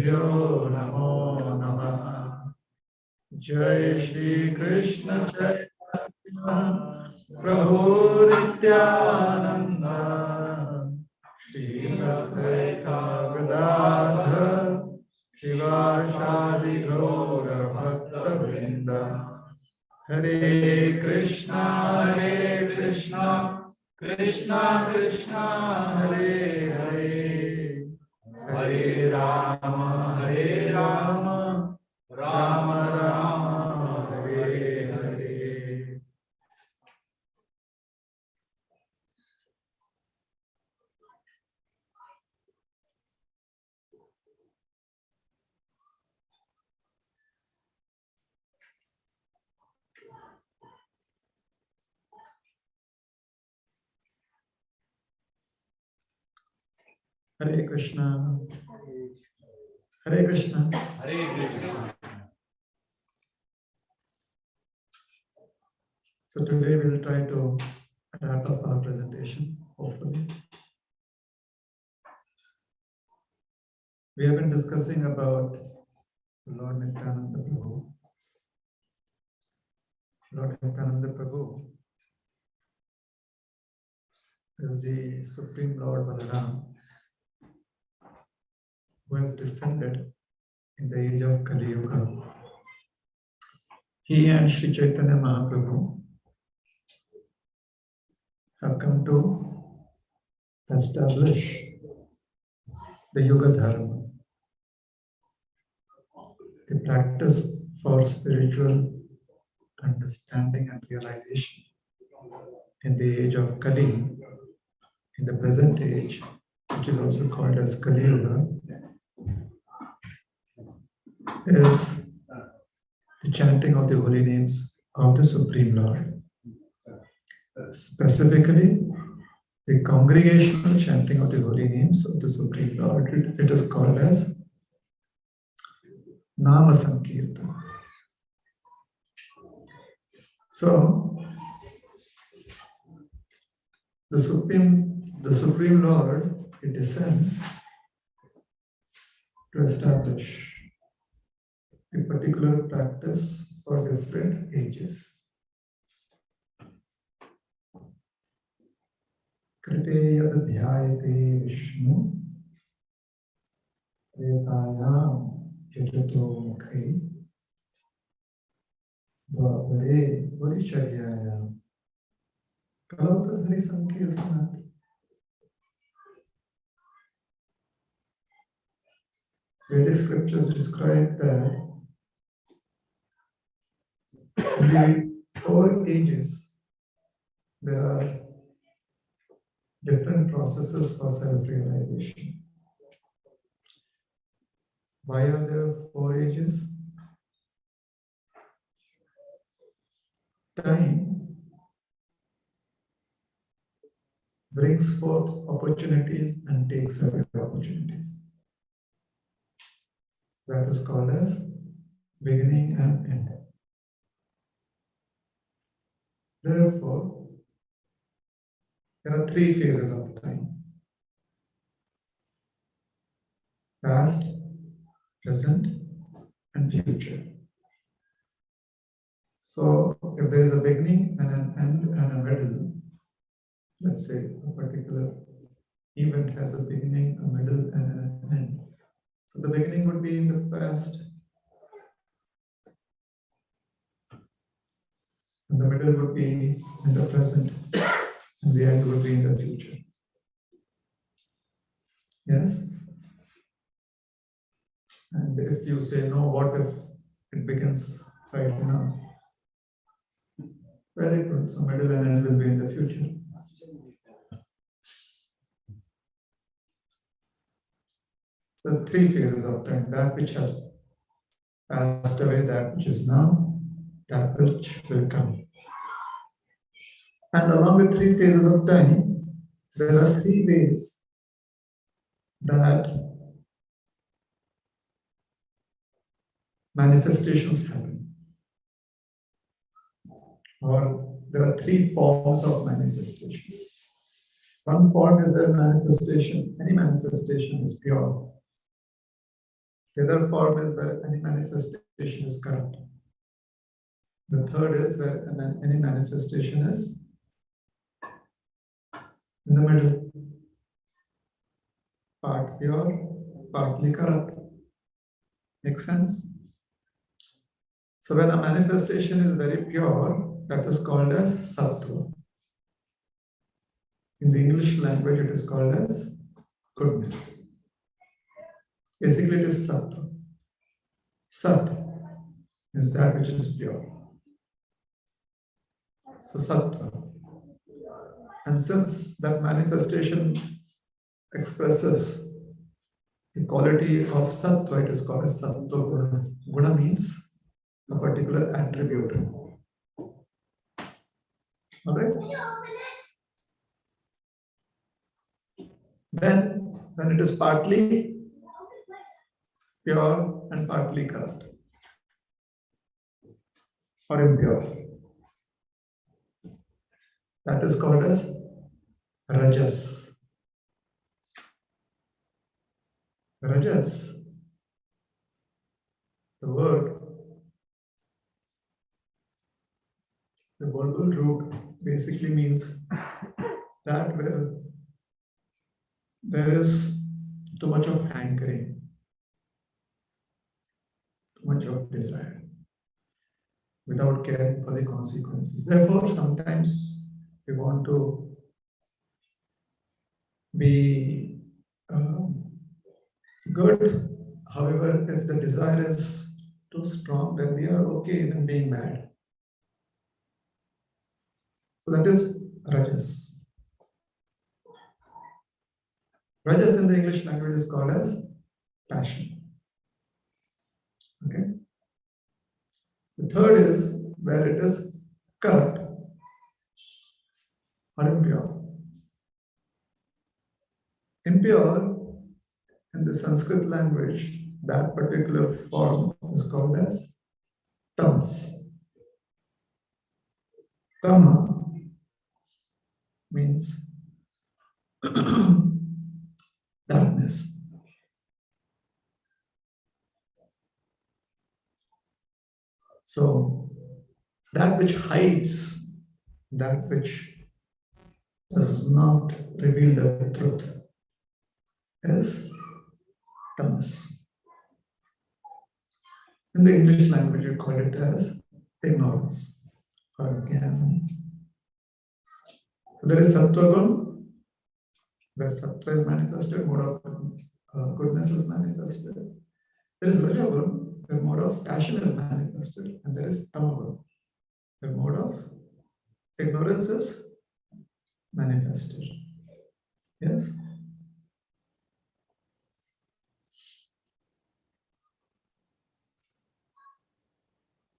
Yo Namo Namaha. Jai Shri Krishna Chaitanya Prabhu Nityananda Shri Advaita Gadadhar Shivashadi Gaura Bhakta Vrinda. Hare Krishna, Krishna Krishna, Hare Hare, Hare Rama, Rama Rama, Hare Hare. Hare Krishna, Hare Krishna, Hare Krishna. So today we will try to wrap up our presentation, hopefully. We have been discussing about Lord Nityananda Prabhu. Lord Nityananda Prabhu is the Supreme Lord Balaram, who has descended in the age of Kali Yuga. He and Sri Chaitanya Mahaprabhu have come to establish the Yuga Dharma, the practice for spiritual understanding and realization in the age of Kali, in the present age, which is also called as Kali Yuga, is the chanting of the holy names of the Supreme Lord. Specifically, the congregational chanting of the holy names of the Supreme Lord. It is called as Nama Sankirtan. So, the Supreme Lord, he descends to establish a particular practice for different ages. Krite yad dhyayate Vishnu Tretayam Jajato Mukhe Dvapare Varisharyayam Kalautat Hari Sankirtanat. Vedic scriptures describe that in the 4 ages there are different processes for self-realization. Why are there 4 ages? Time brings forth opportunities and takes away opportunities. That is called as beginning and end. Therefore, there are 3 phases of time: past, present, and future. So, if there is a beginning and an end and a middle, let's say a particular event has a beginning, a middle, and an end. So, the beginning would be in the past, and the middle would be in the present, and the end would be in the future. Yes? And if you say no, what if it begins right now? Very good. So middle and end will be in the future. So 3 phases of time: that which has passed away, that which is now, that which will come. And along with 3 phases of time, there are 3 ways that manifestations happen. Or there are 3 forms of manifestation. One form is where manifestation, any manifestation is pure. The other form is where any manifestation is corrupt. The third is where any manifestation is in the middle, part pure, partly corrupt. Makes sense? So when a manifestation is very pure, that is called as sattva. In the English language, it is called as goodness. Basically, it is sattva. Sat is that which is pure. So sattva. And since that manifestation expresses the quality of sattva, it is called as sattva guna. Guna means a particular attribute. Alright? Then, when it is partly pure and partly corrupt or impure, that is called as rajas. Rajas, the word, the verbal root basically means that where there is too much of hankering, too much of desire, without caring for the consequences. Therefore, sometimes we want to be good. However, if the desire is too strong, then we are okay even being bad. So that is rajas. Rajas in the English language is called as passion. Okay. The third is where it is corrupt or impure. Impure in the Sanskrit language, that particular form is called as tamas. Tama means darkness. So that which hides, that which does not reveal the truth is tamas. In the English language, you call it as ignorance or jnana. So there is sattva gun, where sattva is manifested, mode of goodness is manifested. There is rajagun, where mode of passion is manifested, and there is tamagun, where mode of ignorance is manifested. Yes?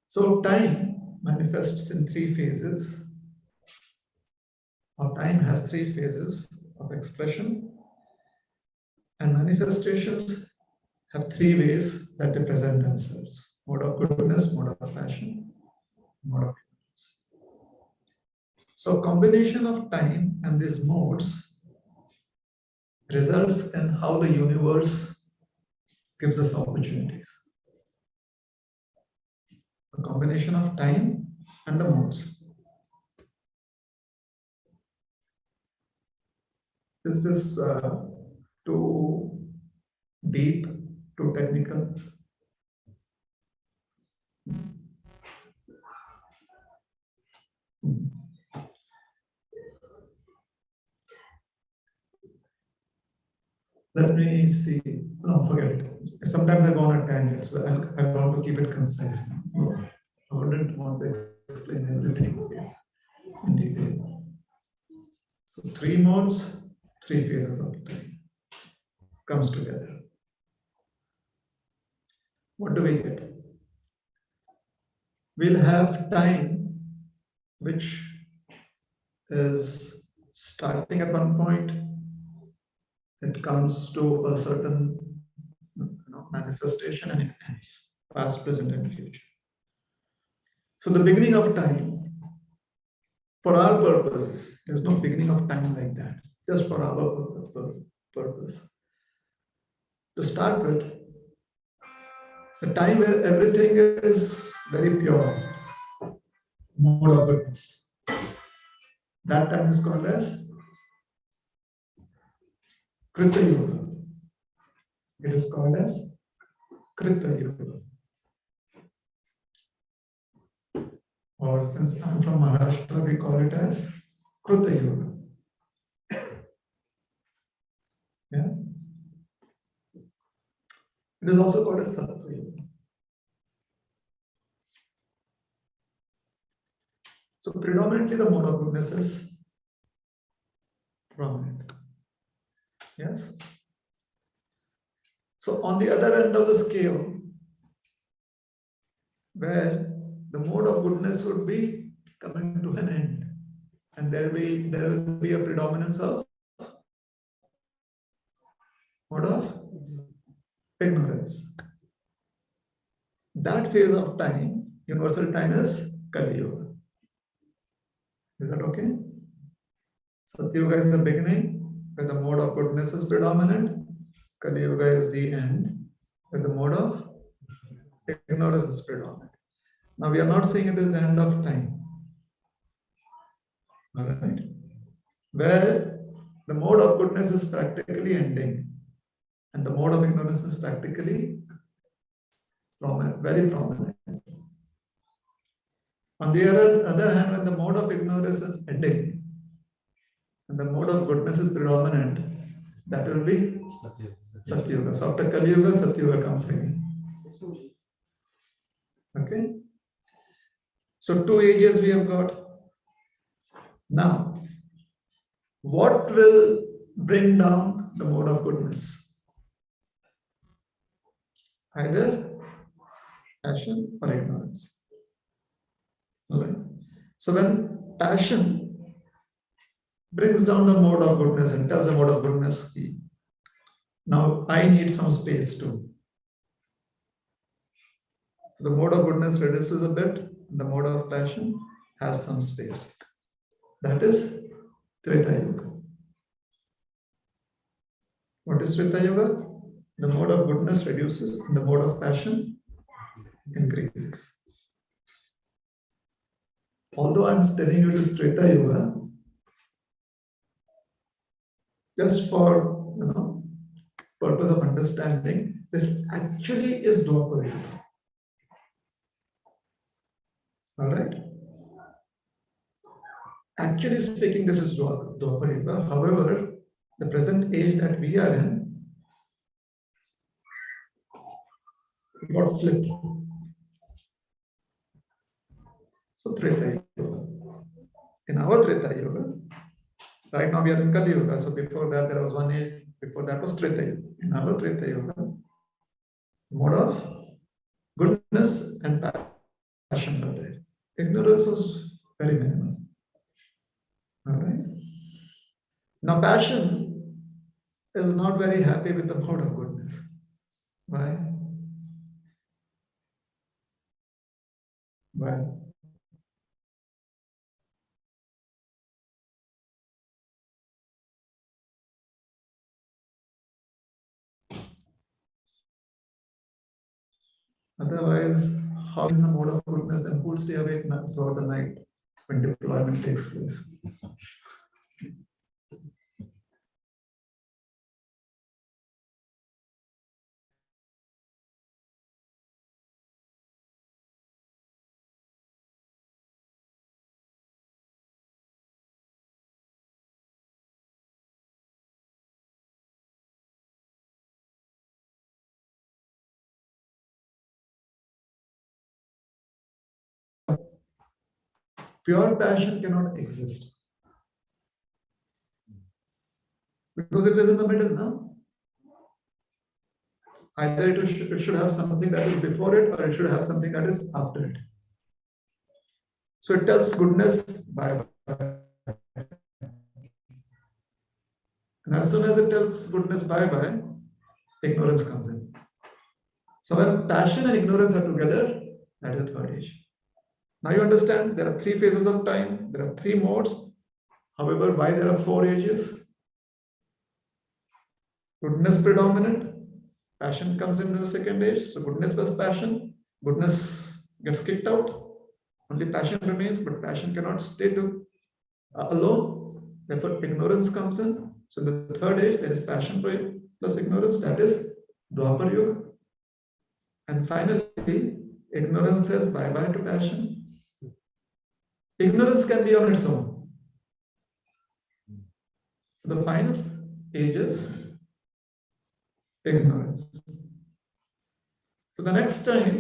So time manifests in three phases, or time has three phases of expression, and manifestations have three ways that they present themselves: mode of goodness, mode of passion, mode of ignorance. So combination of time and these modes results in how the universe gives us opportunities. A combination of time and the modes. Is this too deep, too technical? Let me see. No, forget it. Sometimes I go on a tangent, so I want to keep it concise. No, I wouldn't want to explain everything in detail. So three modes, three phases of time comes together. What do we get? We'll have time which is starting at one point. It comes to a certain manifestation and it ends, past, present, and future. So the beginning of time, for our purposes, there's no beginning of time like that, just for our purpose. To start with, The time where everything is very pure, mode of goodness. That time is called as Krita Yuga. It is called as Krita Yuga. Or since I'm from Maharashtra, we call it as Kruta Yuga. Yeah. It is also called as Sattva Yuga. So predominantly the mode of goodness is prominent. Yes. So on the other end of the scale, where the mode of goodness would be coming to an end, and there will be a predominance of mode of ignorance. That phase of time, universal time, is Kali Yuga. Is that okay? Satya Yuga is the beginning, where the mode of goodness is predominant. Kali Yuga is the end, where the mode of ignorance is predominant. Now we are not saying it is the end of time. All right? Where the mode of goodness is practically ending, and the mode of ignorance is practically prominent, very prominent. On the other hand, when the mode of ignorance is ending and the mode of goodness is predominant, that will be Satya Yuga. So after Kali Yuga, Satya Yuga comes again. Okay? So 2 ages we have got. Now, what will bring down the mode of goodness? Either passion or ignorance. Alright. So when passion brings down the mode of goodness and tells the mode of goodness, now I need some space too. So the mode of goodness reduces a bit, and the mode of passion has some space. That is Treta Yuga. What is Treta Yuga? The mode of goodness reduces, and the mode of passion increases. Although I'm telling you this Treta Yuga, just for purpose of understanding, this actually is Dwapara Yuga. All right. Actually speaking, this is Dwapara Yuga. However, the present age that we are in got flipped. So Treta Yuga. In our Treta Yuga, right now we are in Kali Yuga. So before that there was one age. Before that was Treta Yuga. In our Treta Yuga, mode of goodness and passion were there. Ignorance is very minimal. All right. Now passion is not very happy with the mode of goodness. Why? Why? Otherwise, how is the mode of goodness, then who will stay awake throughout the night when deployment takes place? Pure passion cannot exist because it is in the middle now. Either it should have something that is before it, or it should have something that is after it. So it tells goodness bye bye. And as soon as it tells goodness bye bye, ignorance comes in. So when passion and ignorance are together, that is the third age. Now you understand there are 3 phases of time, there are 3 modes. However, why there are 4 ages? Goodness predominant, Passion comes in the second age. So goodness plus passion. Goodness gets kicked out. Only passion remains, but passion cannot stay alone. Therefore, ignorance comes in. So in the third age, there is passion plus ignorance. That is Dwapar Yuga. And finally, ignorance says bye-bye to passion. Ignorance can be on its own. So the final age is ignorance. So the next time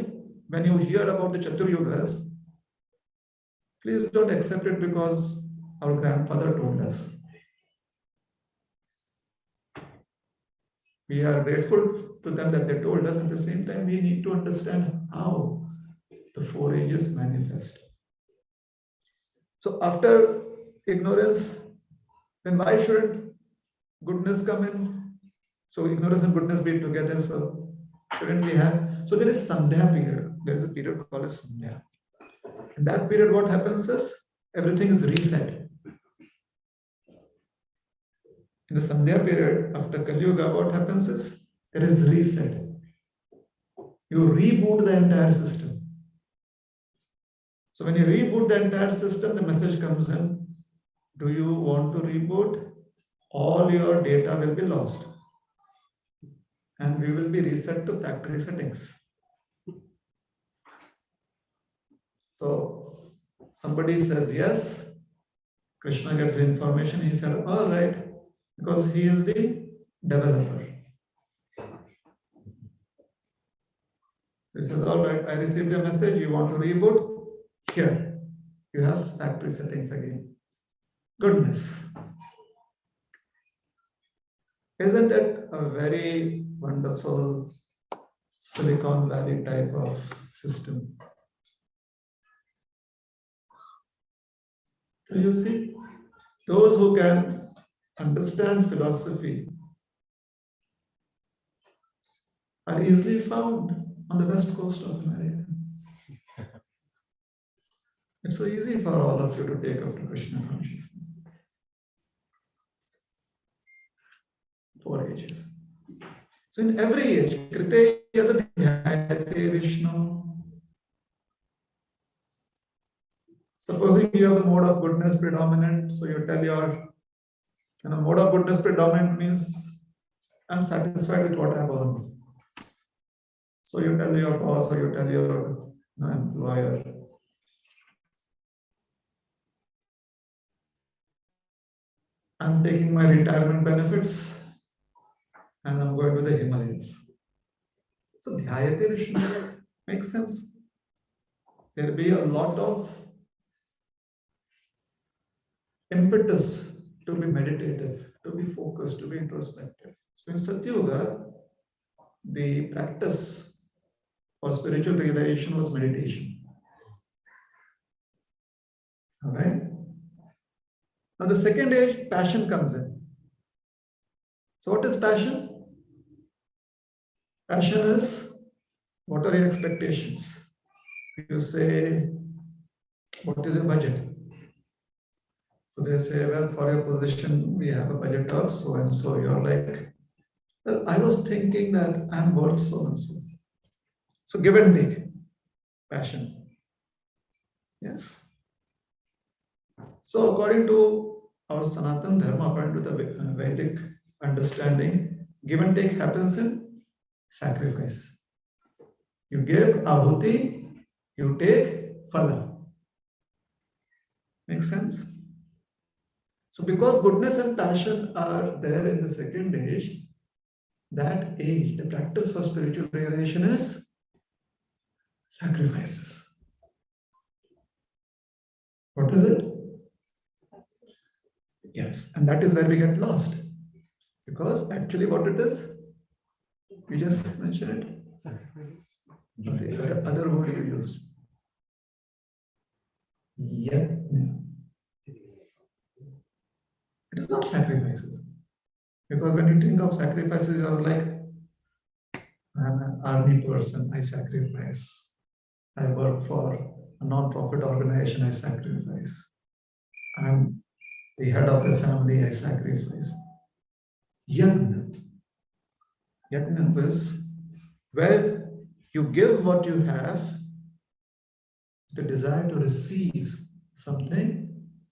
when you hear about the Chatur Yugas, please don't accept it because our grandfather told us. We are grateful to them that they told us. At the same time, we need to understand how the four ages manifest. So after ignorance, then why shouldn't goodness come in? So ignorance and goodness be together. So shouldn't we have? So there is Sandhya period. There is a period called as Sandhya. In that period, what happens is everything is reset. In the Sandhya period, after Kali Yuga, what happens is there is reset. You reboot the entire system. So when you reboot the entire system, the message comes in, do you want to reboot? All your data will be lost. And we will be reset to factory settings. So somebody says yes, Krishna gets the information, he said, all right, because he is the developer. So he says, all right, I received a message, you want to reboot? Here, you have factory settings again. Goodness. Isn't it a very wonderful Silicon Valley type of system? So you see, those who can understand philosophy are easily found on the west coast of America. It's so easy for all of you to take up to Krishna consciousness. 4 ages. So in every age, Krite Yad Dhyayate Vishnu. Supposing you have the mode of goodness predominant, so you tell your mode of goodness predominant means I'm satisfied with what I've earned. So you tell your boss or you tell your employer, I'm taking my retirement benefits and I'm going to the Himalayas. So Dhyayate Vishnu makes sense. There will be a lot of impetus to be meditative, to be focused, to be introspective. So in Satyuga, the practice for spiritual realization was meditation. All right? Now the second age, passion comes in. So what is passion? Passion is, what are your expectations? You say, what is your budget? So they say, well, for your position, we have a budget of so and so. You're like, well, I was thinking that I'm worth so and so. So give and take, passion. Yes. So according to our Sanatan Dharma, according to the Vedic understanding, give and take happens in sacrifice. You give ahuti, you take phala. Makes sense? So because goodness and passion are there in the second age, that age, the practice for spiritual realization is sacrifices. What is it? Yes, and that is where we get lost. Because actually what it is, we just mentioned it. Sacrifice. The other word you used. Yeah. It is not sacrifices. Because when you think of sacrifices, you are like, I'm an army person, I sacrifice. I work for a non-profit organization, I sacrifice. I'm the head of the family, I sacrifice. Yajna. Yajna is where you give what you have, the desire to receive something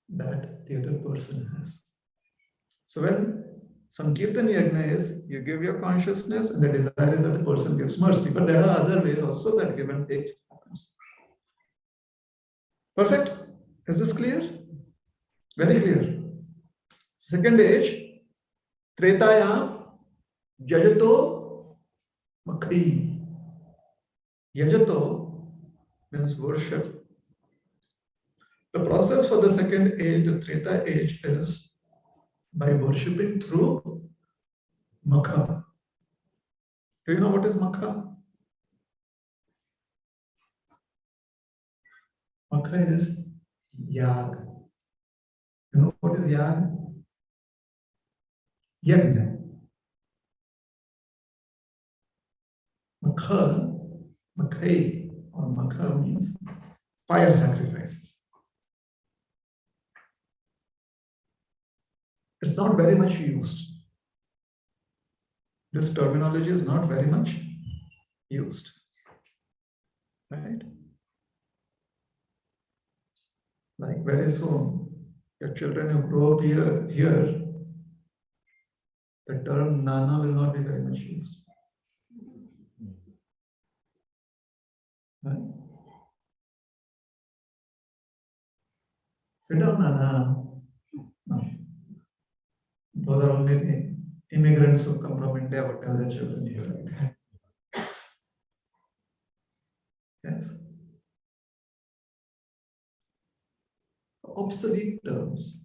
that the other person has. So when Sankirtan Yajna is, you give your consciousness and the desire is that the person gives mercy. But there are other ways also that give and take happens. Perfect? Is this clear? Very clear. Second age, Tretaya, Yajato, Makhi. Yajato means worship. The process for the second age, the Treta age, is by worshipping through Makha. Do you know what is Makha? Makha is Yag. You know what is Yag? Yajna. Makha, Makhai, or Makha means fire sacrifices. It's not very much used. This terminology is not very much used. Right? Like very soon, your children who grow up here, the term Nana will not be very much used. Right? Sit down, Nana. No. Those are only the immigrants who come from India who tell their children here like that. Yes. Obsolete terms.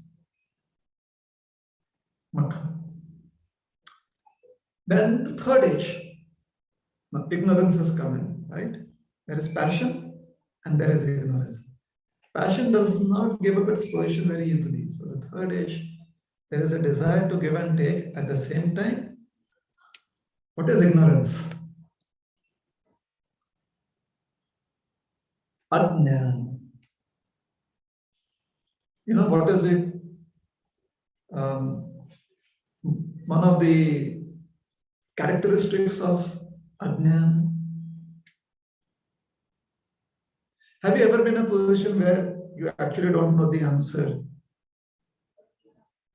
Makha. Then the third age, now ignorance has come in, right? There is passion and there is ignorance. Passion does not give up its position very easily. So the third age, there is a desire to give and take at the same time. What is ignorance? Ajnana. You know what is it? One of the characteristics of Ajnana. Have you ever been in a position where you actually don't know the answer?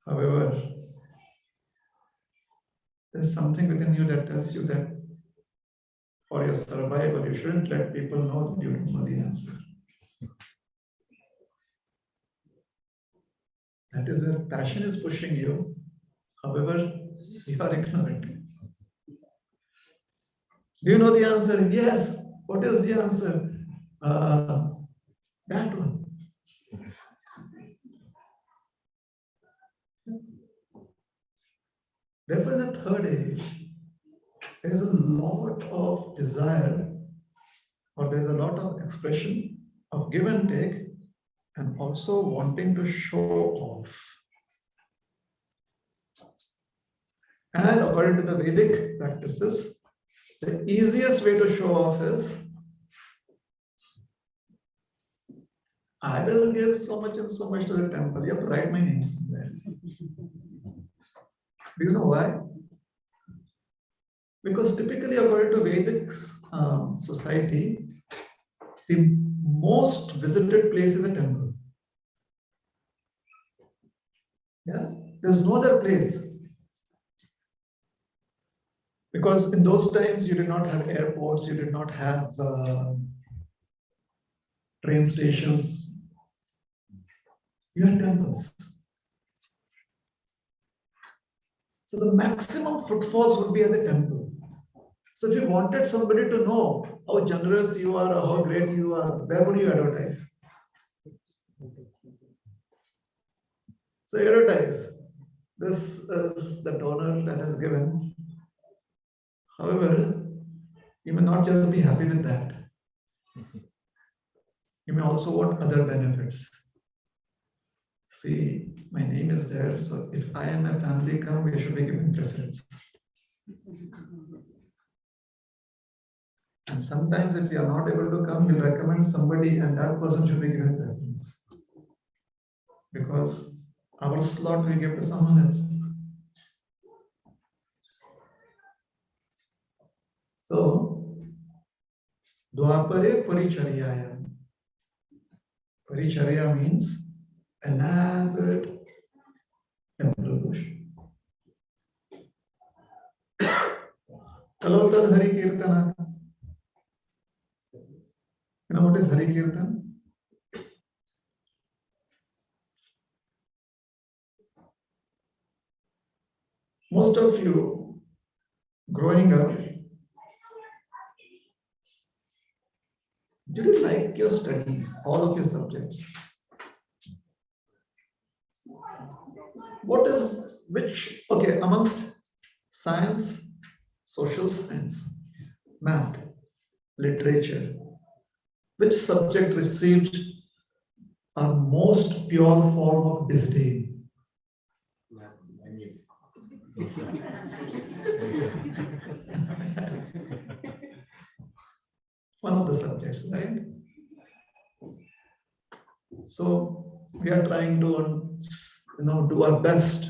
However, there's something within you that tells you that for your survival, you shouldn't let people know that you don't know the answer. That is where passion is pushing you. However, you are ignorant. Do you know the answer? Yes. What is the answer? That one. Therefore, in the third age, there is a lot of desire, or there is a lot of expression of give and take, and also wanting to show off. And according to the Vedic practices, the easiest way to show off is, I will give so much and so much to the temple. You have to write my name somewhere. Do you know why? Because typically, according to Vedic society, the most visited place is a temple. Yeah, there's no other place. Because in those times, you did not have airports, you did not have train stations. You had temples. So the maximum footfalls would be at the temple. So if you wanted somebody to know how generous you are or how great you are, where would you advertise? So you advertise. This is the donor that has given. However, you may not just be happy with that. You may also want other benefits. See, my name is there, so if I and my family come, we should be given preference. And sometimes if you are not able to come, we'll recommend somebody and that person should be given preference. Because our slot we give to someone else. So, Dwapare Paricharyayam. Paricharya means elaborate temple devotion. Kalotad Hari Kirtana. You know what is Hari Kirtan? Most of you growing up, did you like your studies, all of your subjects? What is, which, okay, amongst science, social science, math, literature, which subject received our most pure form of disdain? One of the subjects, right? So we are trying to, do our best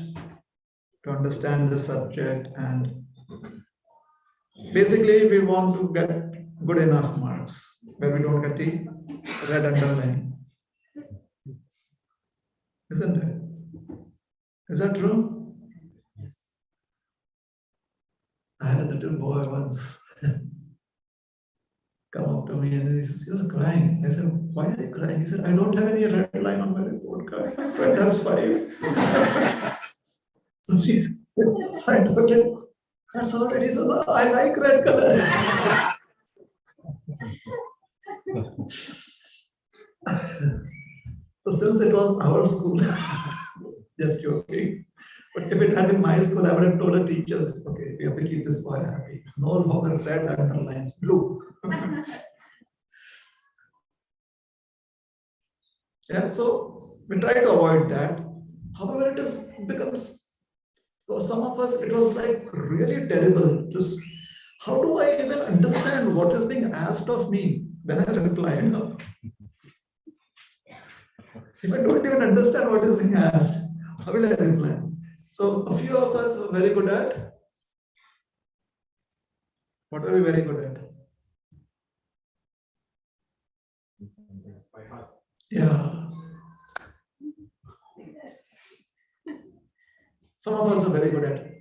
to understand the subject, and basically we want to get good enough marks where we don't get the red underline. Isn't it? Is that true? Yes. I had a little boy once come up to me and he was crying. I said, "Why are you crying?" He said, "I don't have any red line on my report card. My friend has 5." So she's so I told him, "That's already so. I like red color." So since it was our school, just joking. But if it had been my school, I would have told the teachers, "Okay, we have to keep this boy happy. No longer red underlines, blue." Yeah, so we try to avoid that. However, it becomes, for some of us, it was like really terrible. Just how do I even understand what is being asked of me when I reply? If I don't even understand what is being asked, how will I reply? So a few of us were very good at. What are we very good at? Yeah. Some of us are very good at it.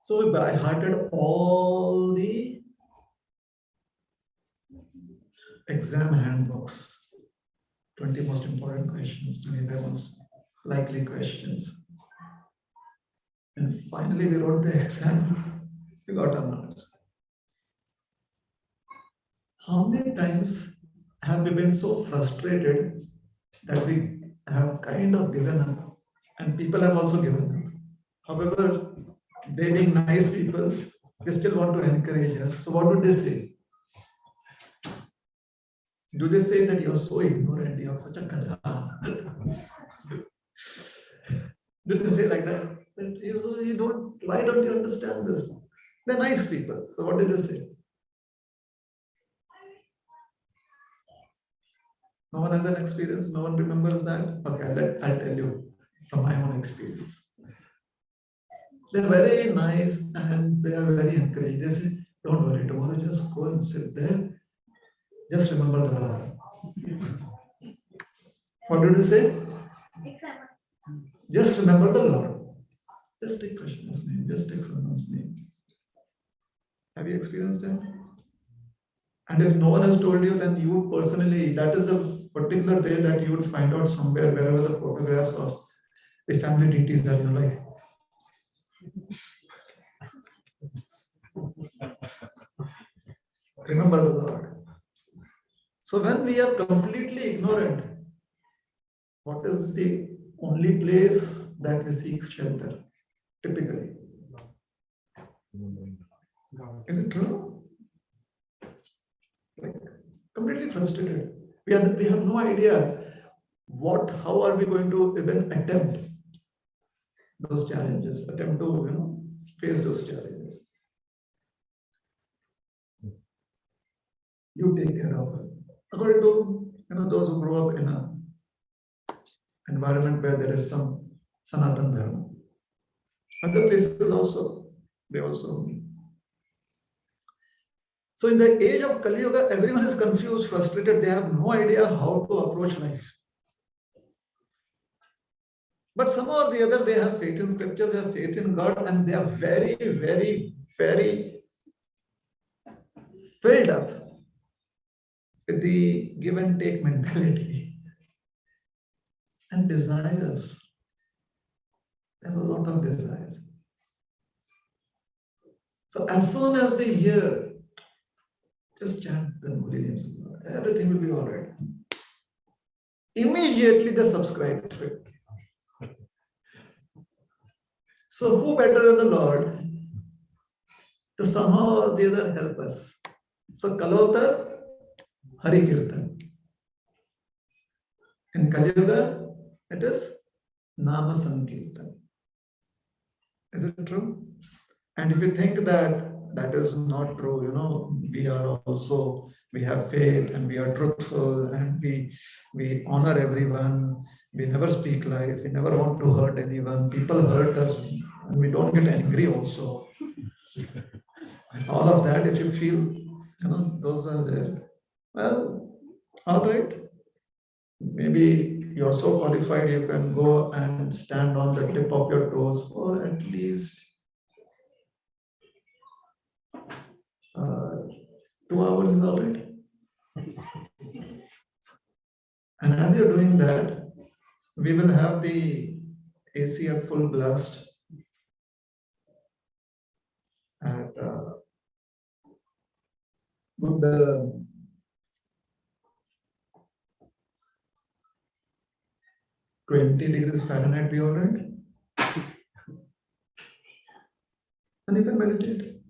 So we by hearted all the exam handbooks, 20 most important questions, 25 most likely questions. And finally we wrote the exam, we got our marks. How many times have we been so frustrated that we have kind of given up, and people have also given up? However, they being nice people, they still want to encourage us. So what do they say? Do they say that you're so ignorant, you're such a gadha? Do they say like that? That you don't, why don't you understand this? They're nice people. So what do they say? No one has an experience, no one remembers that. Okay, I'll tell you from my own experience. They're very nice and they are very encouraging. They say, "Don't worry, tomorrow just go and sit there. Just remember the Lord." What did you say? Just remember the Lord. Just take Krishna's name, just take someone's name. Have you experienced that? And if no one has told you, then you personally, that is the particular day that you would find out somewhere, wherever the photographs of the family deities are, like. Remember the Lord. So when we are completely ignorant, what is the only place that we seek shelter? Typically. Is it true? Like, completely frustrated. We have no idea how are we going to even attempt those challenges, attempt to face those challenges. You take care of it. According to those who grow up in an environment where there is some Sanatan Dharma. Other places also, they also. So in the age of Kali Yuga, everyone is confused, frustrated. They have no idea how to approach life. But somehow or the other, they have faith in scriptures, they have faith in God, and they are very, very, very filled up with the give and take mentality and desires. They have a lot of desires. So as soon as they hear, just chant the holy names of God, everything will be all right. Immediately they subscribe to it. So who better than the Lord to somehow or the other help us? So Kalota, Hari Kirtan. In Kali Yuga, it is Nama Sankirtan. Is it true? And if you think that that is not true, we have faith and we are truthful and we honor everyone, we never speak lies, we never want to hurt anyone, people hurt us and we don't get angry also. And all of that, if you feel, those are there, well, all right. Maybe you're so qualified, you can go and stand on the tip of your toes for at least 2 hours is all right. And as you're doing that, we will have the AC at full blast at good 20 degrees Fahrenheit, be all right. And you can meditate.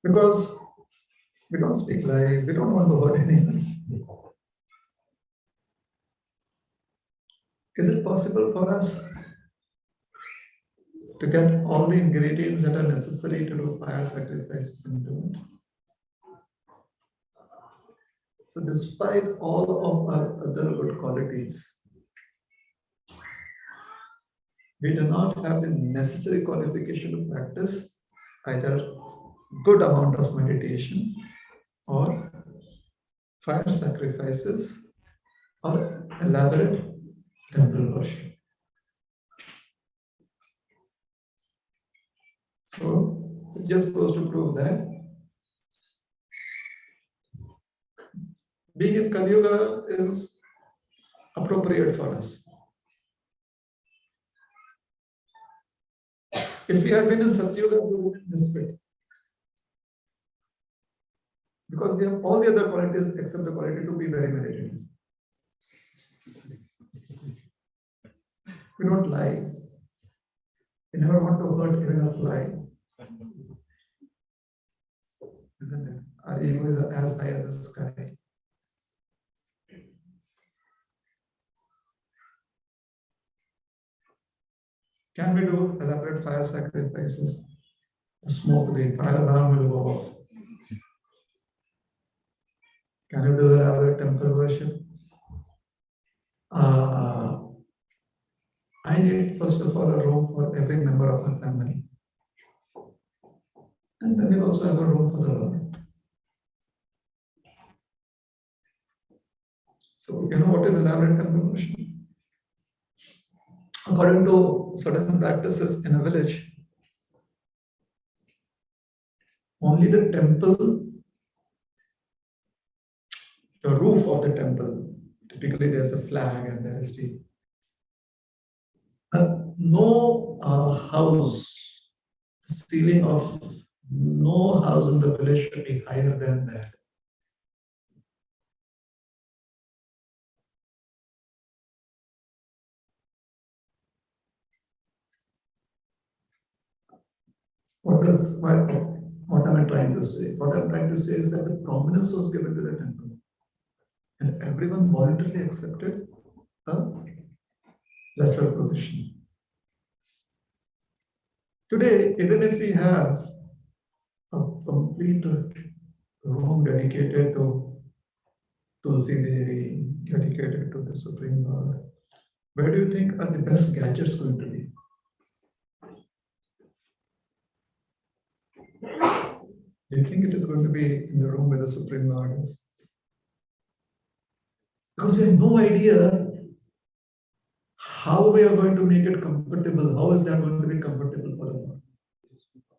Because we don't speak lies, we don't want to hurt anyone. Is it possible for us to get all the ingredients that are necessary to do fire sacrifices and do it? So despite all of our other good qualities, we do not have the necessary qualification to practice either good amount of meditation or fire sacrifices or elaborate temple worship. So it just goes to prove that being in Kali Yuga is appropriate for us. If we had been in Satyuga, we would miss it. Because we have all the other qualities except the quality to be very meditative. We don't lie. We never want to hurt even a fly. Isn't it? Our ego is as high as the sky. Can we do elaborate fire sacrifices? The smoke, the fire alarm will go off. Can you do elaborate temple worship? I need first of all a room for every member of my family. And then we also have a room for the Lord. So you know what is elaborate temple worship? According to certain practices in a village, only the temple, the roof of the temple, typically there's a flag and there is the no house, the ceiling of no house in the village should be higher than that. What am I trying to say? What I'm trying to say is that the prominence was given to the temple. And everyone voluntarily accepted a lesser position. Today, even if we have a complete room dedicated to Tulsi Devi, dedicated to the Supreme Lord, where do you think are the best gadgets going to be? Do you think it is going to be in the room where the Supreme Lord is? Because we have no idea how we are going to make it comfortable. How is that going to be comfortable for the Lord?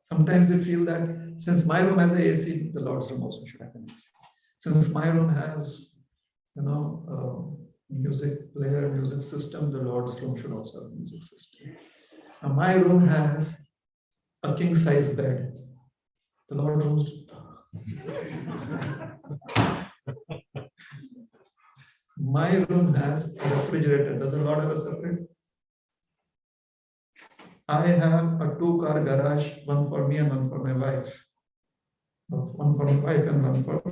Sometimes we feel that since my room has an AC, the Lord's room also should have an AC. Since my room has, music player, music system, the Lord's room should also have a music system. Now my room has a king size bed. The Lord's room. My room has a refrigerator. Does the Lord have a separate? I have a 2-car garage, one for me and one for my wife. One for my wife and one for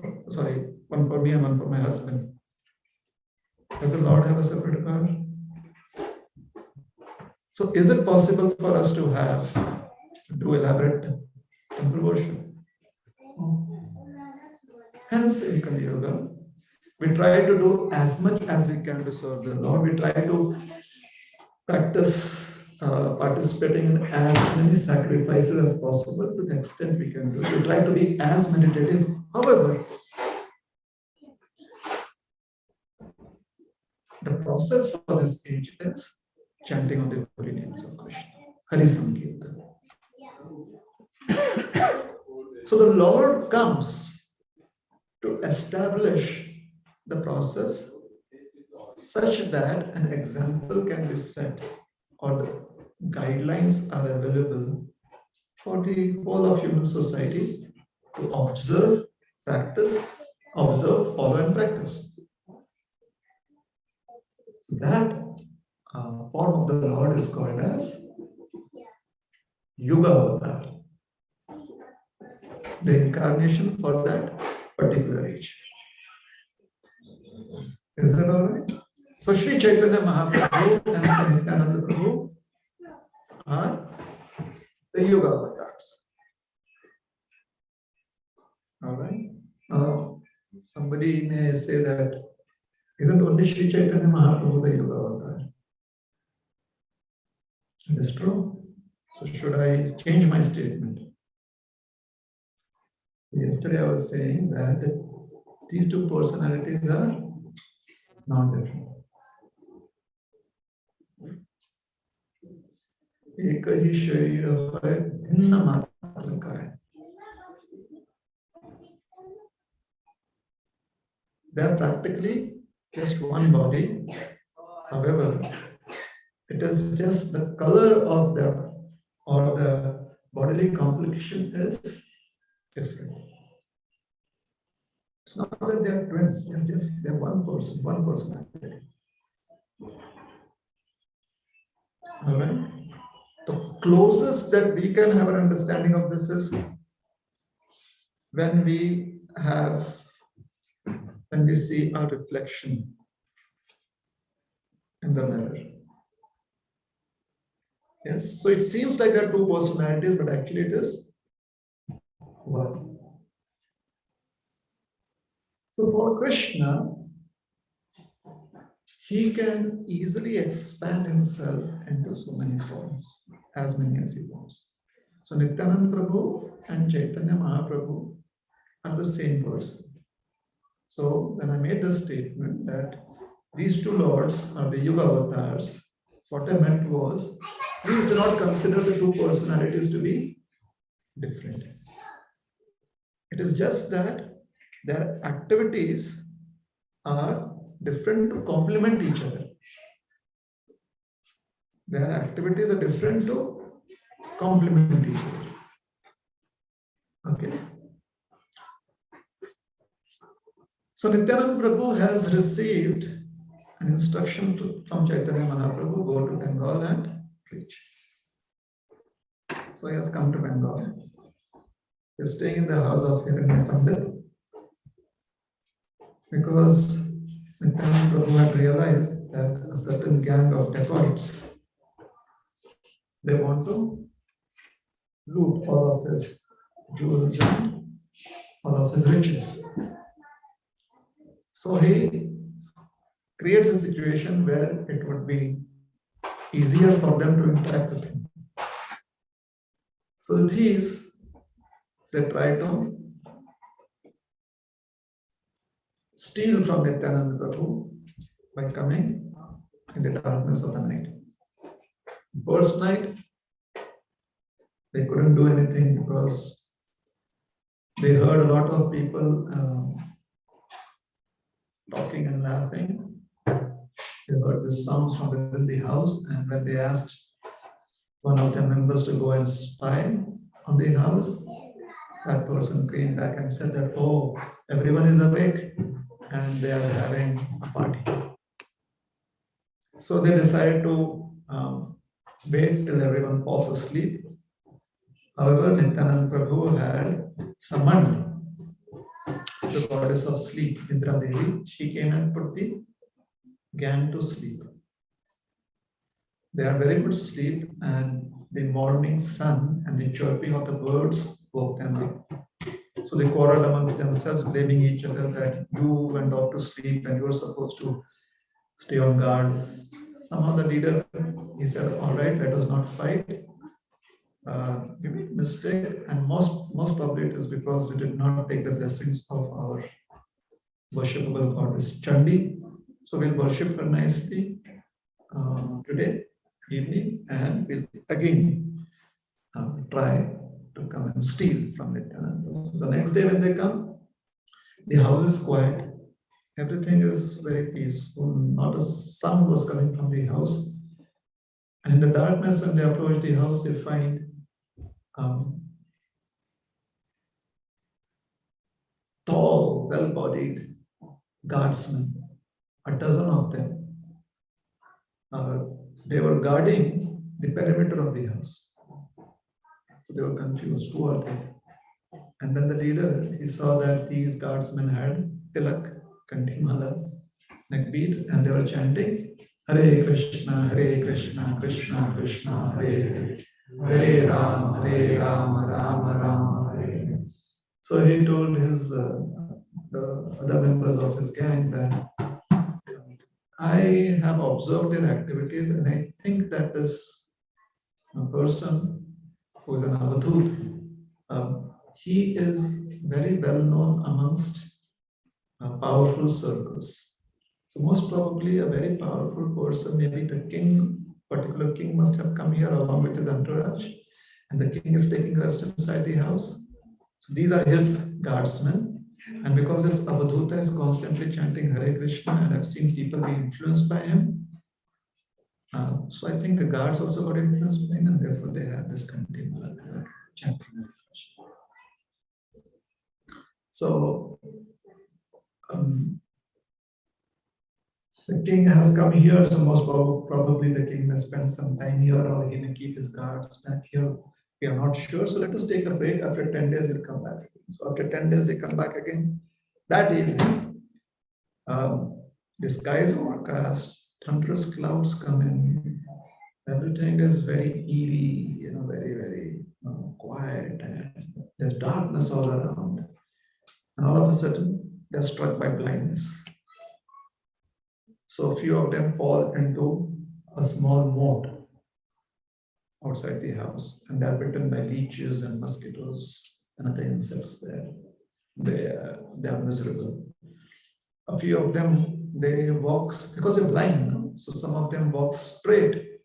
me and one for my husband. Does the Lord have a separate car? So is it possible for us to do elaborate temple worship? Hence in Kali Yuga, we try to do as much as we can to serve the Lord. We try to practice participating in as many sacrifices as possible to the extent we can do. We try to be as meditative. However, the process for this age is chanting of the holy names of Krishna, Hari Sankirtan. So the Lord comes to establish the process such that an example can be set or the guidelines are available for the whole of human society to observe, practice, observe, follow and practice. So that form of the Lord is called as Yuga Avatar, the incarnation for that particular age. Is that all right? So Sri Chaitanya Mahaprabhu and Sri Nityananda Prabhu are the Yuga Avatars. All right? Somebody may say that, isn't only Sri Chaitanya Mahaprabhu the Yuga Avatar? It is true. So should I change my statement? Yesterday I was saying that these two personalities are not different. एक ही शरीर है, भिन्न मात्र का है. They are practically just one body. However, it is just the color of them or the bodily composition is different. It's not that they are twins, they're one person, one personality. All right. The closest that we can have an understanding of this is when we see our reflection in the mirror. Yes, so it seems like there are two personalities, but actually it is one. So for Krishna, he can easily expand himself into so many forms, as many as he wants. So Nityananda Prabhu and Chaitanya Mahaprabhu are the same person. So when I made the statement that these two lords are the Yuga avatars, what I meant was, please do not consider the two personalities to be different. It is just that their activities are different to complement each other. Their activities are different to complement each other. Okay. So Nityananda Prabhu has received an instruction from Chaitanya Mahaprabhu, go to Bengal and preach. So he has come to Bengal. He is staying in the house of Hiranya Pandit because Nityananda Prabhu had realized that a certain gang of dacoits, they want to loot all of his jewels and all of his riches. So he creates a situation where it would be easier for them to interact with him. So the thieves, they try to steal from Nityananda Prabhu by coming in the darkness of the night. First night, they couldn't do anything because they heard a lot of people talking and laughing. They heard the sounds from within the house, and when they asked one of the members to go and spy on the house, that person came back and said that, oh, everyone is awake and they are having a party. So they decided to wait till everyone falls asleep. However, Nityananda Prabhu had summoned the goddess of sleep, Nidra Devi. She came and put the gang to sleep. They are very good sleep, and the morning sun and the chirping of the birds woke them up. So they quarreled amongst themselves, blaming each other that you went off to sleep and you were supposed to stay on guard. Somehow the leader, he said, all right, let us not fight. We made mistake, and most probably it is because we did not take the blessings of our worshipable goddess Chandi. So we'll worship her nicely today evening, and we'll again try to come and steal from Nityananda. The next day when they come, the house is quiet. Everything is very peaceful. Not a sound was coming from the house. And in the darkness, when they approach the house, they find tall, well-bodied guardsmen, a dozen of them. They were guarding the perimeter of the house. So they were confused. Who are they? And then the leader, he saw that these guardsmen had tilak, kantimala, neck beads, and they were chanting Hare Krishna, Krishna Krishna, Hare Hare, Hare Ram, Ram Hare. So he told his the other members of his gang that I have observed their activities, and I think that this person who is an Avadhut, he is very well known amongst powerful circles. So most probably a very powerful person, maybe the king, particular king must have come here along with his entourage, and the king is taking rest inside the house. So these are his guardsmen. And because this Avadhuta is constantly chanting Hare Krishna, and I've seen people be influenced by him, so I think the guards also got influenced by him, and therefore they have this continual chanting Hare Krishna. So the king has come here, so most probably the king may spend some time here, or he may keep his guards back here. We are not sure. So let us take a break. After 10 days, we'll come back again. So after 10 days, they come back again. That evening, the sky is overcast, thunderous clouds come in. Everything is very eerie, very quiet, and there's darkness all around. And all of a sudden, they're struck by blindness. So a few of them fall into a small moat outside the house, and they're bitten by leeches and mosquitoes and other insects there. They are miserable. A few of them, they walk, because they're blind, so some of them walk straight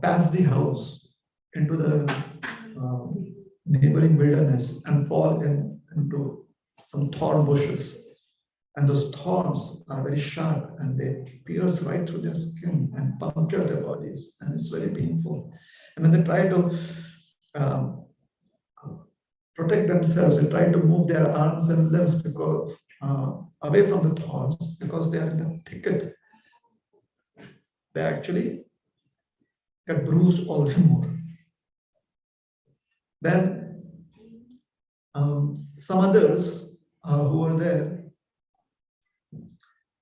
past the house into the neighboring wilderness and fall into some thorn bushes. And those thorns are very sharp, and they pierce right through their skin and puncture their bodies, and it's very painful. And when they try to protect themselves, they try to move their arms and limbs because away from the thorns, because they are in the thicket. They actually get bruised all the more. Then some others who were there,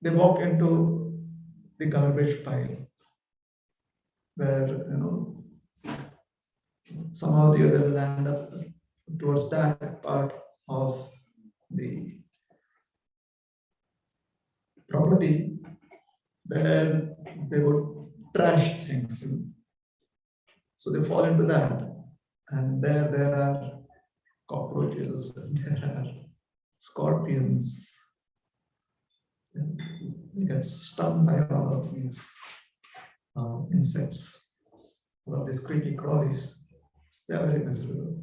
they walk into the garbage pile, where somehow the other will end up towards that part of the property where they would trash things. So they fall into that, and there are cockroaches, and there are scorpions, They get stung by all of these insects, all of these creepy crawlies. They are very miserable.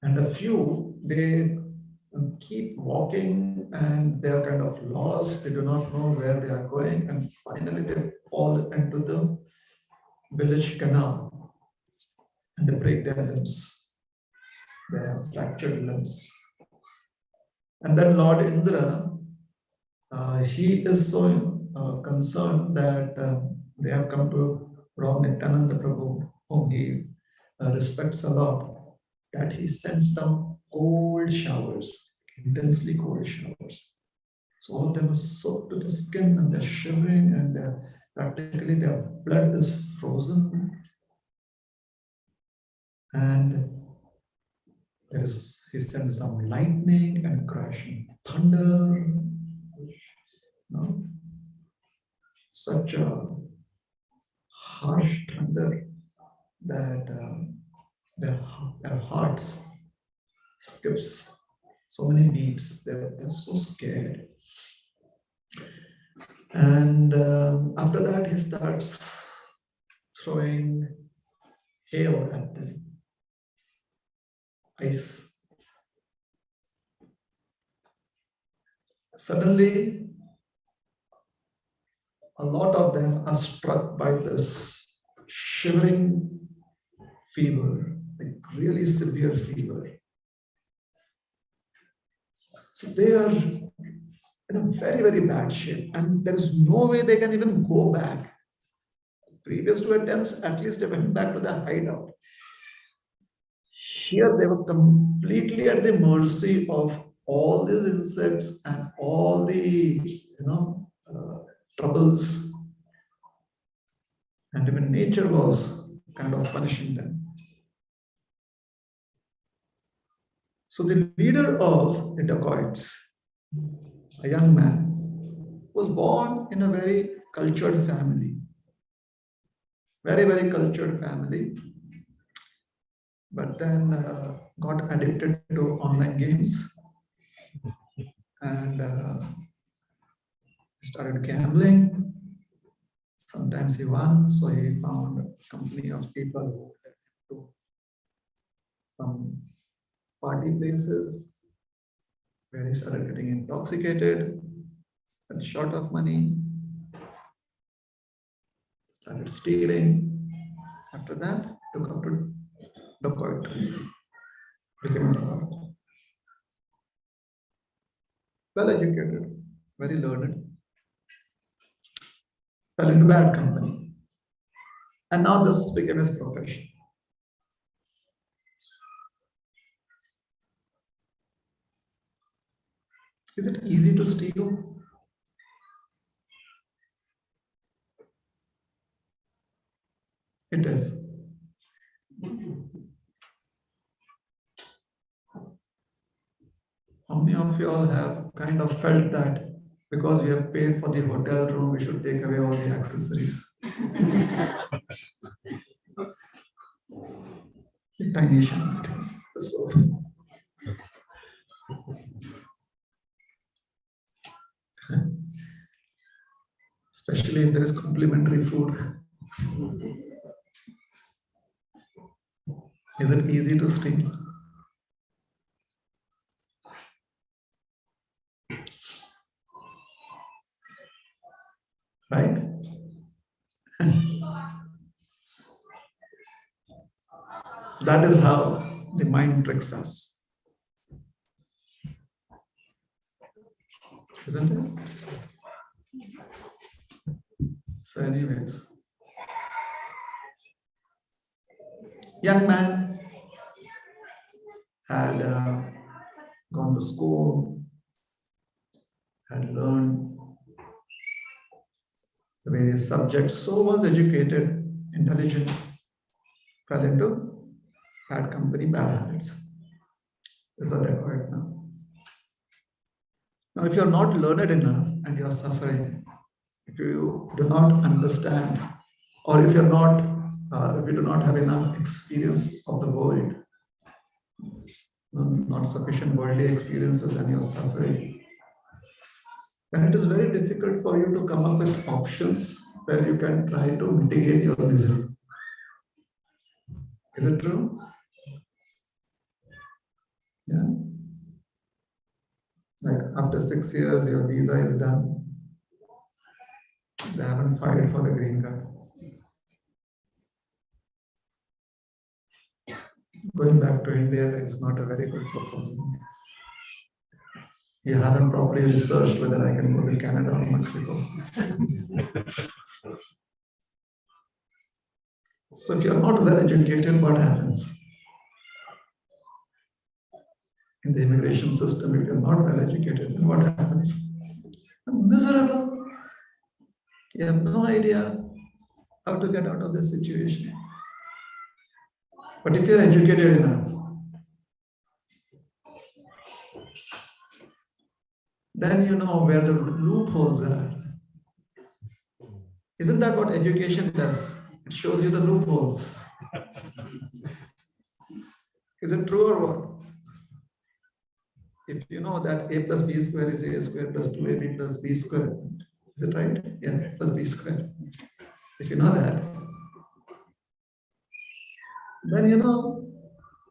And a few, they keep walking and they are kind of lost. They do not know where they are going. And finally, they fall into the village canal and they break their limbs. They have fractured limbs. And then Lord Indra, he is so concerned that they have come to rob Nityananda Prabhu, whom he respects a lot, that he sends them cold showers, intensely cold showers. So all of them are soaked to the skin and they're shivering and practically their blood is frozen. And he sends down lightning and crashing thunder. No? Such a harsh thunder that their hearts skips so many beats. They're so scared. And after that, he starts throwing hail at them, ice. Suddenly, a lot of them are struck by this shivering fever, like really severe fever. So they are in a very, very bad shape, and there is no way they can even go back. Previous two attempts, at least they went back to their hideout. Here they were completely at the mercy of all these insects and all the troubles, and even nature was kind of punishing them. So the leader of the dacoits, a young man, was born in a very cultured family, very, very cultured family, but then got addicted to online games and started gambling. Sometimes he won, so he found a company of people who led him to some party places where he started getting intoxicated and short of money, started stealing. After that, took up to dacoitry, became a dacoit. Well educated, very learned, fell into bad company. And now this became his profession. Is it easy to steal? It is. How many of you all have kind of felt that because we have paid for the hotel room, we should take away all the accessories? Tiny shampoo. So, especially if there is complimentary food. Is it easy to steal? Right? That is how the mind tricks us. Isn't it? So anyways, young man had gone to school, had learned the various subjects, so was educated, intelligent, fell into bad company, bad habits. Is that right now? Now, if you're not learned enough and you're suffering, if you do not understand, or if you do not have enough experience of the world, not sufficient worldly experiences, and you're suffering, And it is very difficult for you to come up with options where you can try to mitigate your misery. Is it true? Yeah. Like after 6 years, your visa is done. They haven't filed for a green card. Going back to India is not a very good proposal. You haven't properly researched whether I can go to Canada or Mexico. So if you're not well educated, what happens? In the immigration system, if you're not well educated, then what happens? Miserable. You have no idea how to get out of this situation. But if you're educated enough, then you know where the loopholes are. Isn't that what education does? It shows you the loopholes. Is it true or what? If you know that a plus b square is a square plus 2ab plus b square, is it right? Yeah, plus b square. If you know that, then you know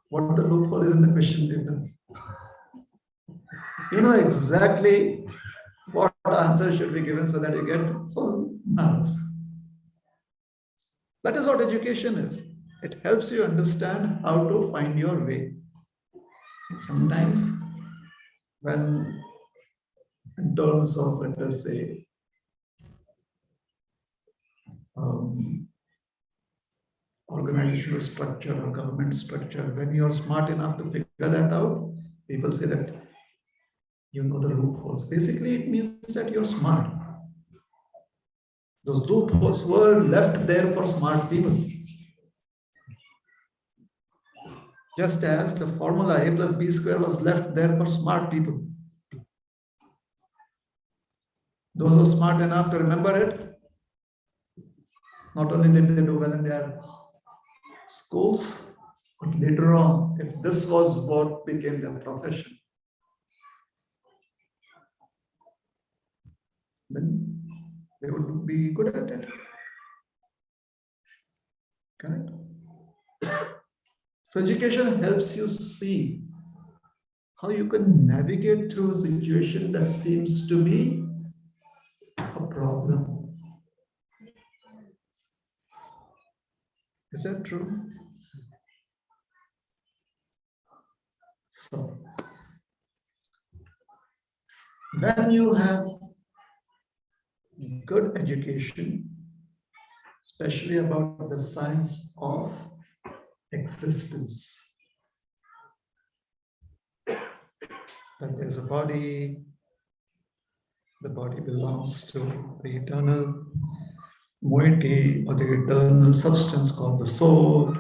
what the loophole is in the question given. You know exactly what answer should be given so that you get full marks. That is what education is. It helps you understand how to find your way. Sometimes, when in terms of, let us say, organizational structure or government structure, when you're smart enough to figure that out, people say that you know the loopholes. Basically, it means that you're smart. Those loopholes were left there for smart people. Just as the formula a plus b square was left there for smart people. Those who are smart enough to remember it, not only did they do well in their schools, but later on, if this was what became their profession, then they would be good at it. Correct? So education helps you see how you can navigate through a situation that seems to be a problem. Is that true? So, when you have good education, especially about the science of existence, that there's a body, the body belongs to the eternal moiety or the eternal substance called the soul.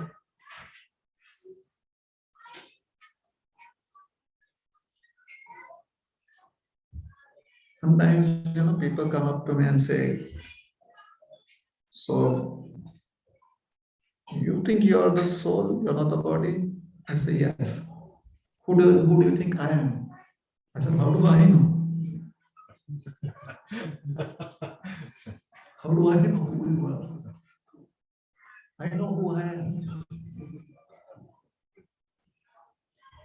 Sometimes, people come up to me and say, so you think you're the soul, you're not the body? I say, yes. Who do you think I am? I said, how do I know? How do I know who you are? I know who I am.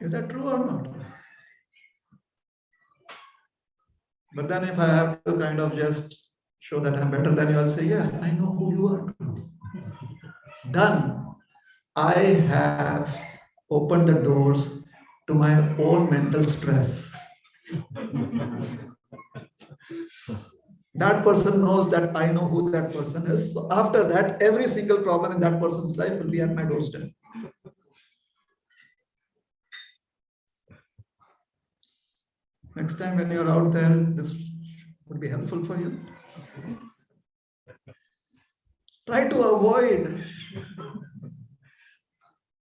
Is that true or not? But then if I have to kind of just show that I'm better than you, I'll say, yes, I know who you are. Done. I have opened the doors to my own mental stress. That person knows that I know who that person is. So after that, every single problem in that person's life will be at my doorstep. Next time when you're out there, this would be helpful for you. Try to avoid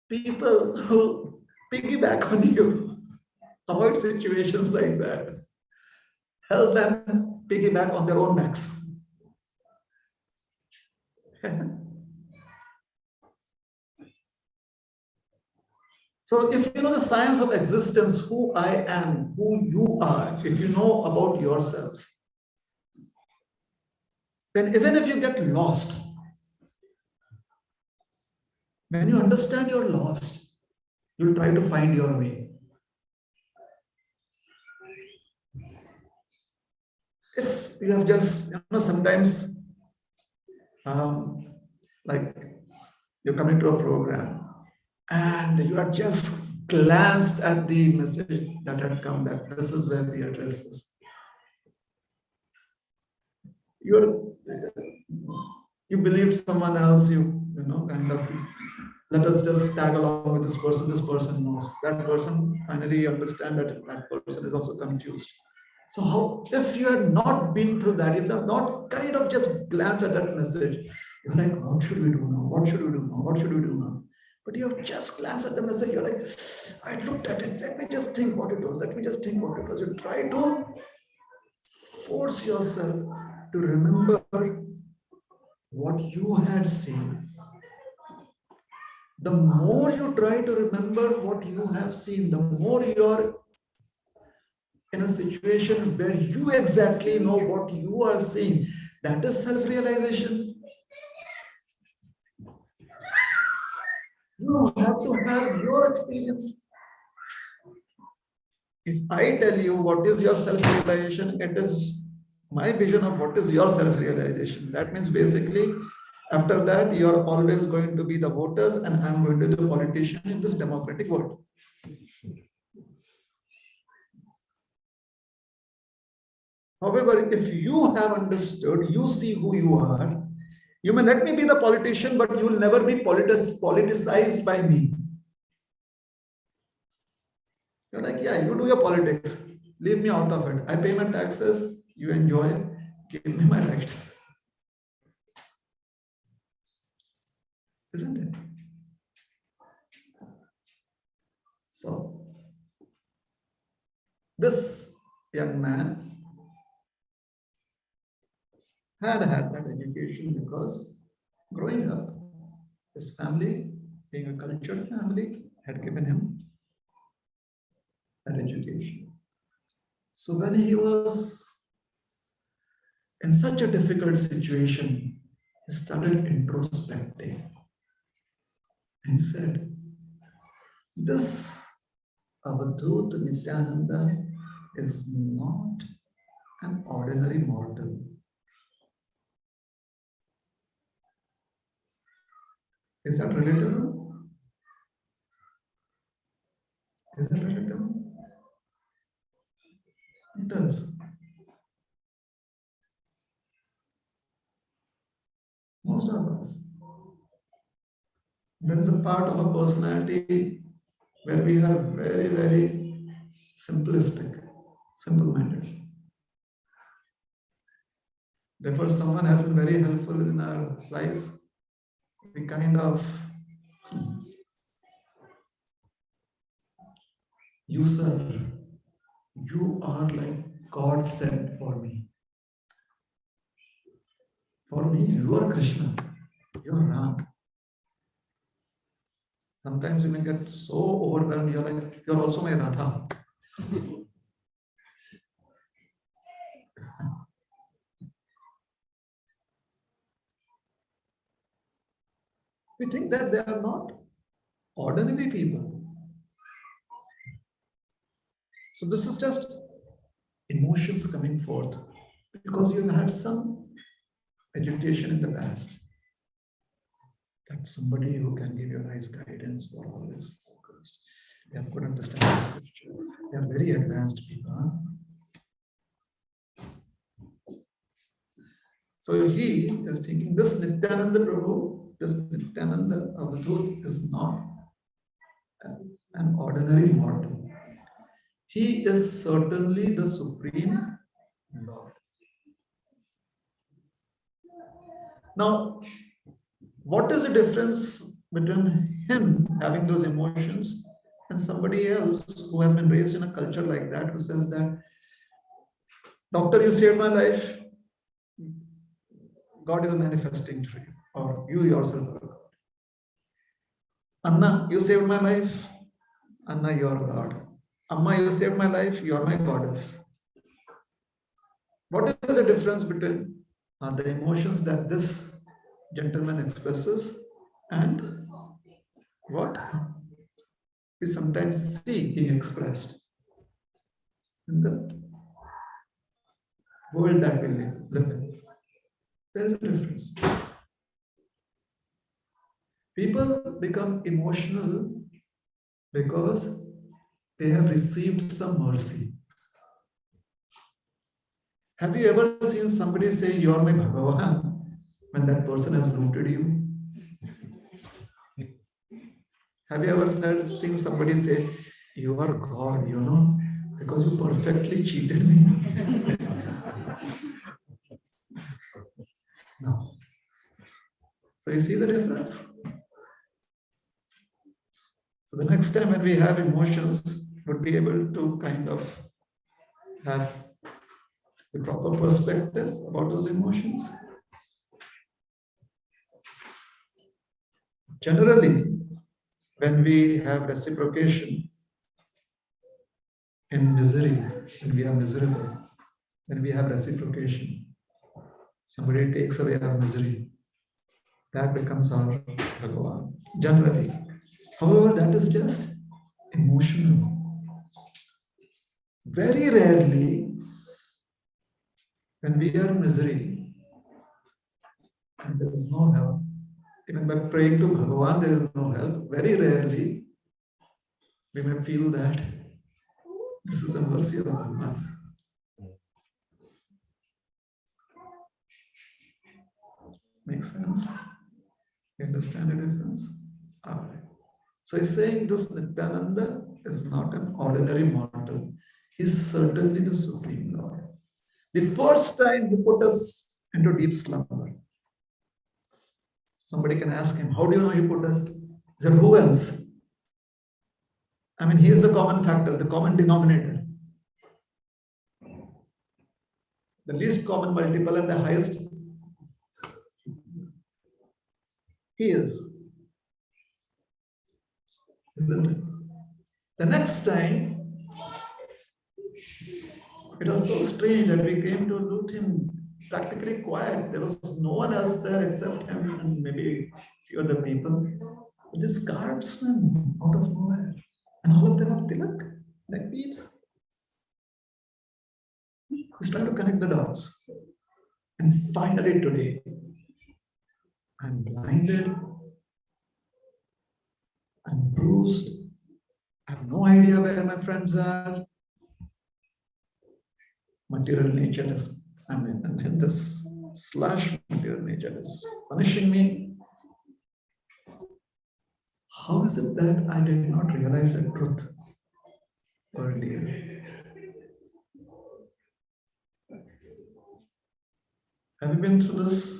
people who piggyback on you. Avoid situations like that. Help them piggyback on their own backs. So if you know the science of existence, who I am, who you are, if you know about yourself, then even if you get lost, when you understand you're lost, you'll try to find your way. If you have just, sometimes, like you're coming to a program and you are just glanced at the message that had come that this is where the address is. You're, you believed someone else, kind of let us just tag along with this person knows. That person finally understand that that person is also confused. So how, if you have not been through that, if you have not kind of just glance at that message, you're like, what should we do now? What should we do now? What should we do now? But you have just glanced at the message, you're like, I looked at it, let me just think what it was, let me just think what it was. You try to force yourself to remember what you had seen. The more you try to remember what you have seen, the more you're in a situation where you exactly know what you are seeing. That is self-realization. You have to have your experience. If I tell you what is your self-realization, it is my vision of what is your self-realization. That means basically, after that, you are always going to be the voters and I'm going to be the politician in this democratic world. However, if you have understood, you see who you are, you may let me be the politician, but you will never be politicized by me. You're like, yeah, you do your politics. Leave me out of it. I pay my taxes, you enjoy, give me my rights. Isn't it? So, this young man had that education because growing up, his family, being a cultured family, had given him that education. So when he was in such a difficult situation, he started introspecting. And he said, this Avadhut Nityananda is not an ordinary mortal. Is that relatable? Is that relatable? It is. Most of us. There is a part of a personality where we are very, very simplistic, simple-minded. Therefore, someone has been very helpful in our lives. We kind of, you sir, you are like God sent for me. For me, you are Krishna, you are Ram. Sometimes we may get so overwhelmed, you're like, you're also my Radha. We think that they are not ordinary people. So this is just emotions coming forth because you've had some education in the past. That somebody who can give you nice guidance for always focused. They have good understanding of scripture. They are very advanced people. Huh? So he is thinking this Nityananda Prabhu, this Nityananda Avadhut is not an ordinary mortal. He is certainly the Supreme Lord. Now, what is the difference between him having those emotions and somebody else who has been raised in a culture like that, who says that, doctor, you saved my life, God is manifesting to you, or you yourself are God. Anna, you saved my life, Anna, you are God. Amma, you saved my life, you are my goddess. What is the difference between are the emotions that this gentleman expresses and what we sometimes see being expressed in the world that we live in. There is a difference. People become emotional because they have received some mercy. Have you ever seen somebody say, "You are my Bhagavan," when that person has rooted you? Have you ever seen somebody say, "You are God, because you perfectly cheated me"? No. So you see the difference? So the next time when we have emotions, would be able to kind of have the proper perspective about those emotions. Generally, when we have reciprocation in misery, when we are miserable, when we have reciprocation, somebody takes away our misery, that becomes our Bhagavan. Generally. However, that is just emotional. Very rarely, when we are in misery and there is no help, even by praying to Bhagavan, there is no help. Very rarely, we may feel that this is the mercy of Bhagavan. Makes sense? You understand the difference? All right. So he's saying this Nityananda is not an ordinary mortal. He's certainly the Supreme Lord. The first time he put us into deep slumber, somebody can ask him, "How do you know he put us?" He said, "Who else?" I mean, he is the common factor, the common denominator, the least common multiple and the highest. He is, isn't it? The next time, it was so strange that we came to meet him practically quiet. There was no one else there except him and maybe a few other people. But this guardsman out of nowhere, and all of them have tilak, like beads. He's trying to connect the dots. And finally today, I'm blinded, I'm bruised, I have no idea where my friends are. Material nature is, and this slash material nature is punishing me. How is it that I did not realize the truth earlier? Have you been through this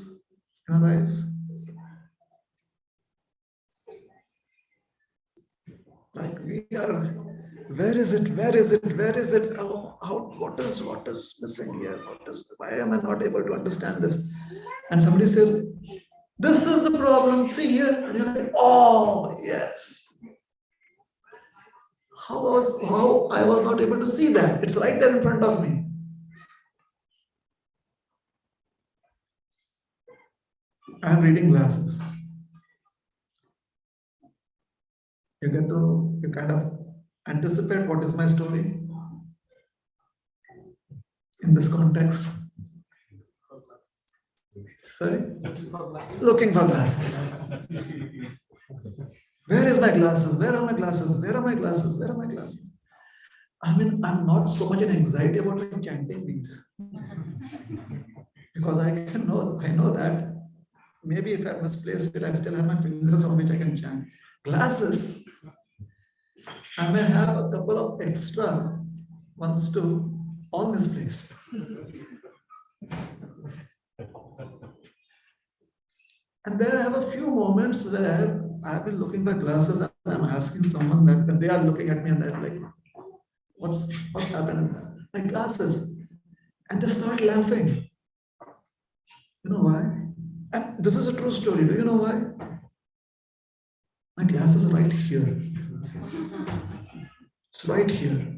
in our lives? Like we are, where is it? Where is it? Where is it? What is missing here? Why am I not able to understand this? And somebody says, "This is the problem. See here." And you're like, "Oh, yes." How I was not able to see that? It's right there in front of me. I have reading glasses. You kind of anticipate what is my story in this context. Sorry? Looking for glasses. Where is my glasses? Where are my glasses? Where are my glasses? Where are my glasses? I mean, I'm not so much in anxiety about my chanting beads. Because I know that maybe if I misplaced it, I still have my fingers on which I can chant. Glasses, I may have a couple of extra ones too, all misplaced. And then I have a few moments where I've been looking for glasses and I'm asking someone that, and they are looking at me and they're like, what's happening? My glasses. And they start laughing. You know why? And this is a true story. Do you know why? My glasses are right here. It's right here.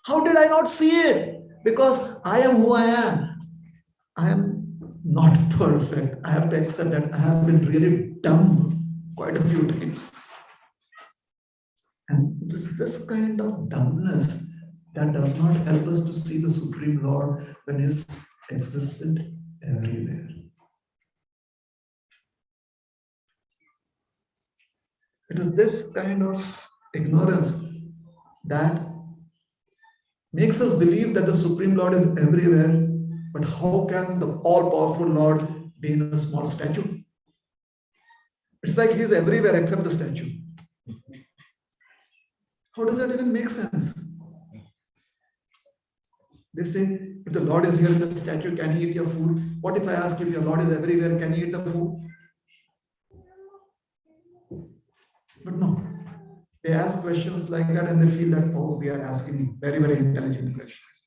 How did I not see it? Because I am who I am. I am not perfect. I have to accept that I have been really dumb quite a few times. And it is this kind of dumbness that does not help us to see the Supreme Lord when He is existent everywhere. It is this kind of ignorance that makes us believe that the Supreme Lord is everywhere. But how can the all-powerful Lord be in a small statue? It's like He is everywhere except the statue. How does that even make sense? They say, if the Lord is here in the statue, can He eat your food? What if I ask, if your Lord is everywhere, can He eat the food? But no. They ask questions like that and they feel that, oh, we are asking very, very intelligent questions.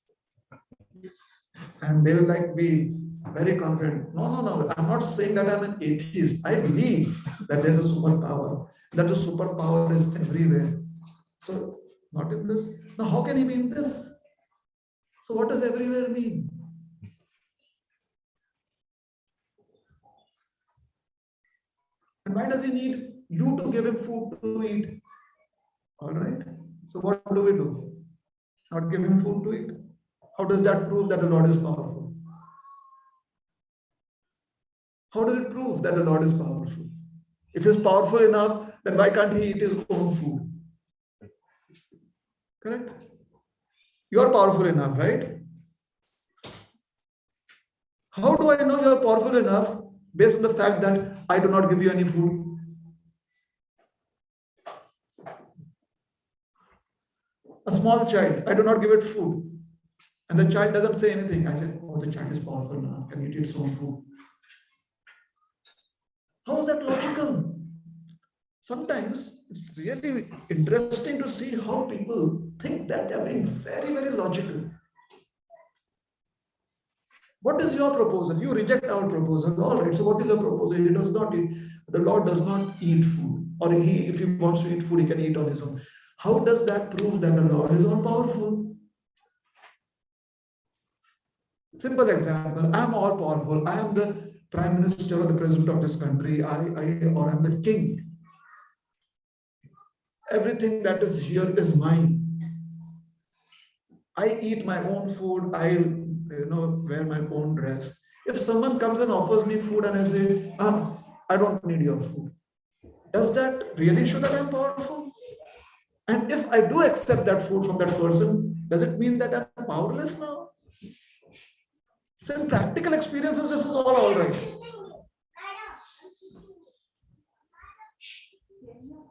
And they will like be very confident. No, no, no. I'm not saying that I'm an atheist. I believe that there's a superpower, that the superpower is everywhere. So, not in this. Now, how can He be in this? So, what does everywhere mean? And why does He need you to give Him food to eat? All right. So, what do we do? Not give Him food to eat? How does that prove that the Lord is powerful? How does it prove that the Lord is powerful? If He's powerful enough, then why can't He eat His own food? Correct? You are powerful enough, right? How do I know you are powerful enough based on the fact that I do not give you any food? A small child, I do not give it food. And the child doesn't say anything. I said, oh, the child is powerful enough. Can eat its own food? How is that logical? Sometimes it's really interesting to see how people think that they're being very, very logical. What is your proposal? You reject our proposal. All right. So what is your proposal? He does not eat. The Lord does not eat food. Or if he wants to eat food, he can eat on his own. How does that prove that the Lord is all powerful? Simple example. I am all powerful. I am the prime minister or the president of this country. Or I'm the king. Everything that is here is mine. I eat my own food. I wear my own dress. If someone comes and offers me food and I say, I don't need your food, does that really show that I'm powerful? And if I do accept that food from that person, does it mean that I'm powerless now? So in practical experiences, this is all right.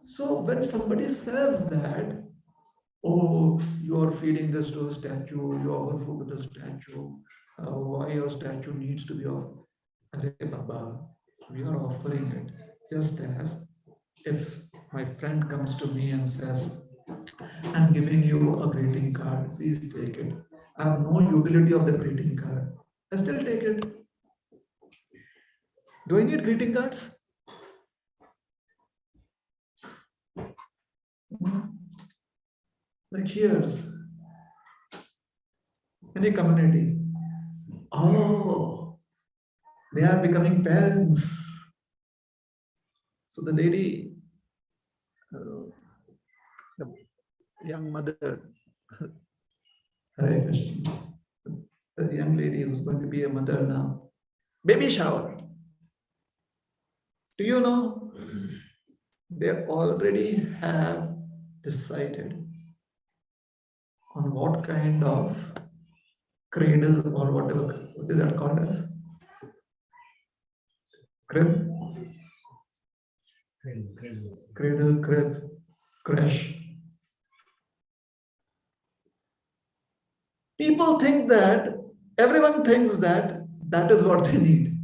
So when somebody says that, oh, you are feeding this to a statue, you offer food to the statue, why your statue needs to be offered? Arey Baba, we are offering it just as if my friend comes to me and says, I'm giving you a greeting card, please take it. I have no utility of the greeting card. I still take it. Do I need greeting cards? Like here's any community. Oh, they are becoming parents. So the lady, the young mother, Hare Krishna, the young lady who's going to be a mother now, baby shower. Do you know, they already have decided on what kind of cradle or whatever, what is that called as? Crib? Cradle, crib, crash. People think that, everyone thinks that that is what they need.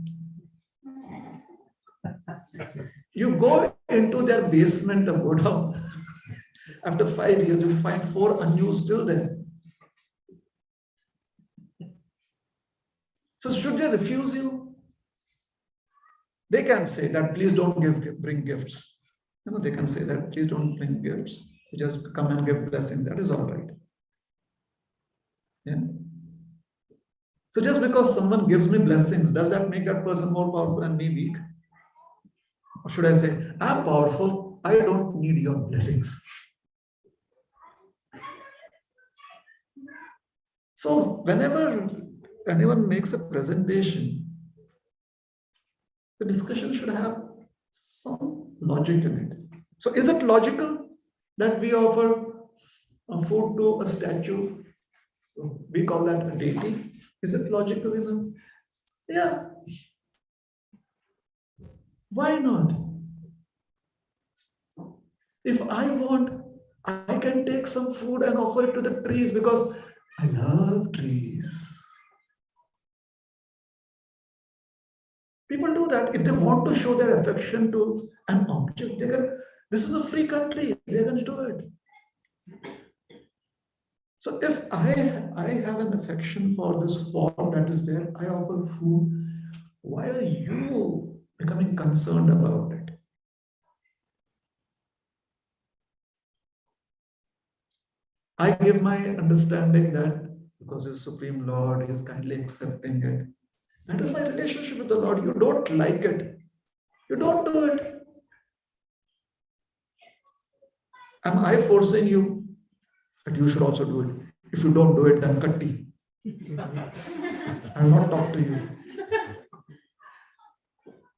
You go into their basement of Godown, after 5 years, you find 4 unused still there. So should they refuse you? They can say that, please don't bring gifts. They can say that, please don't bring gifts. You just come and give blessings. That is all right. Yeah. So just because someone gives me blessings, does that make that person more powerful and me weak? Or should I say, I'm powerful, I don't need your blessings. So whenever anyone makes a presentation, the discussion should have some logic in it. So is it logical that we offer a food to a statue? We call that a deity. Is it logical enough? Yeah. Why not? If I want, I can take some food and offer it to the trees because I love trees. People do that. If they want to show their affection to an object, they can. This is a free country. They can do it. So if I have an affection for this form that is there, I offer food. Why are you becoming concerned about it? I give my understanding that because the Supreme Lord is kindly accepting it. That is my relationship with the Lord. You don't like it. You don't do it. Am I forcing you that you should also do it? If you don't do it, then katti. I will not talk to you.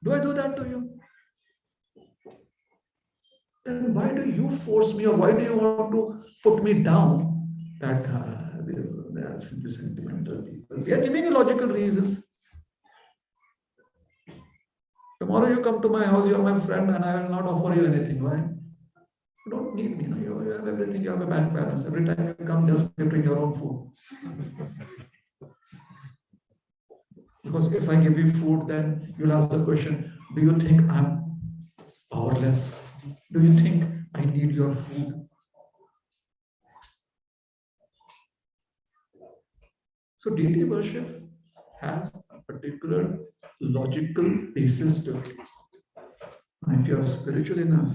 Do I do that to you? Then why do you force me, or why do you want to put me down? That they are simply sentimental people. We are giving you logical reasons. Tomorrow you come to my house, you are my friend, and I will not offer you anything. Why? You don't need me. You have everything. You have a bank balance. Every time you come, just bring your own food. Because if I give you food, then you'll ask the question, do you think I'm powerless? Do you think I need your food? So deity worship has a particular logical basis to it. And if you're spiritual enough,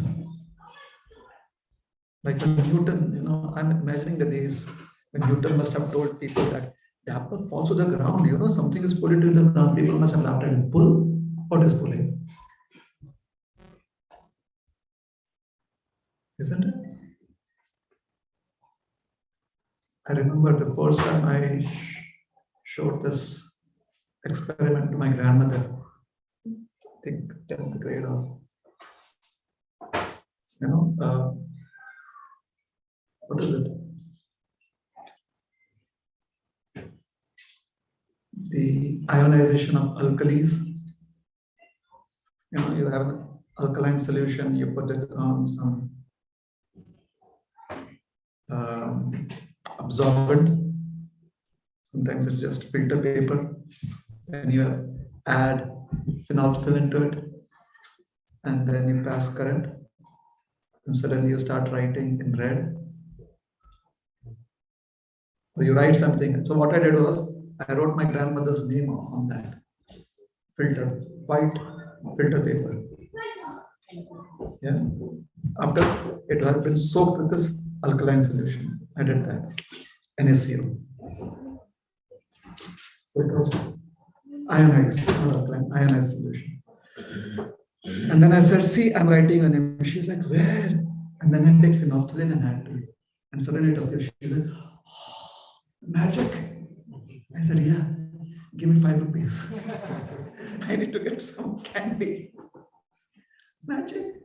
like Newton, I'm imagining the days when Newton must have told people that the apple falls to the ground, something is pulled to the ground. People must have laughed at him. Pull? What is pulling? Isn't it? I remember the first time I showed this experiment to my grandmother, I think 10th grade or, what is it? The ionization of alkalis. You have an alkaline solution, you put it on some absorbent. Sometimes it's just filter paper, and you add phenolphthalein to it, and then you pass current, and suddenly you start writing in red. So you write something. So what I did was I wrote my grandmother's name on that white filter paper. Yeah. After it has been soaked with this alkaline solution, I did that. NaCl. So it was ionized, ionized solution. And then I said, see, I'm writing a name. She's like, where? And then I take phenolphthalein and add to it. And suddenly it appears. She's like, oh, magic. I said, yeah, give me 5 rupees. I need to get some candy. Magic.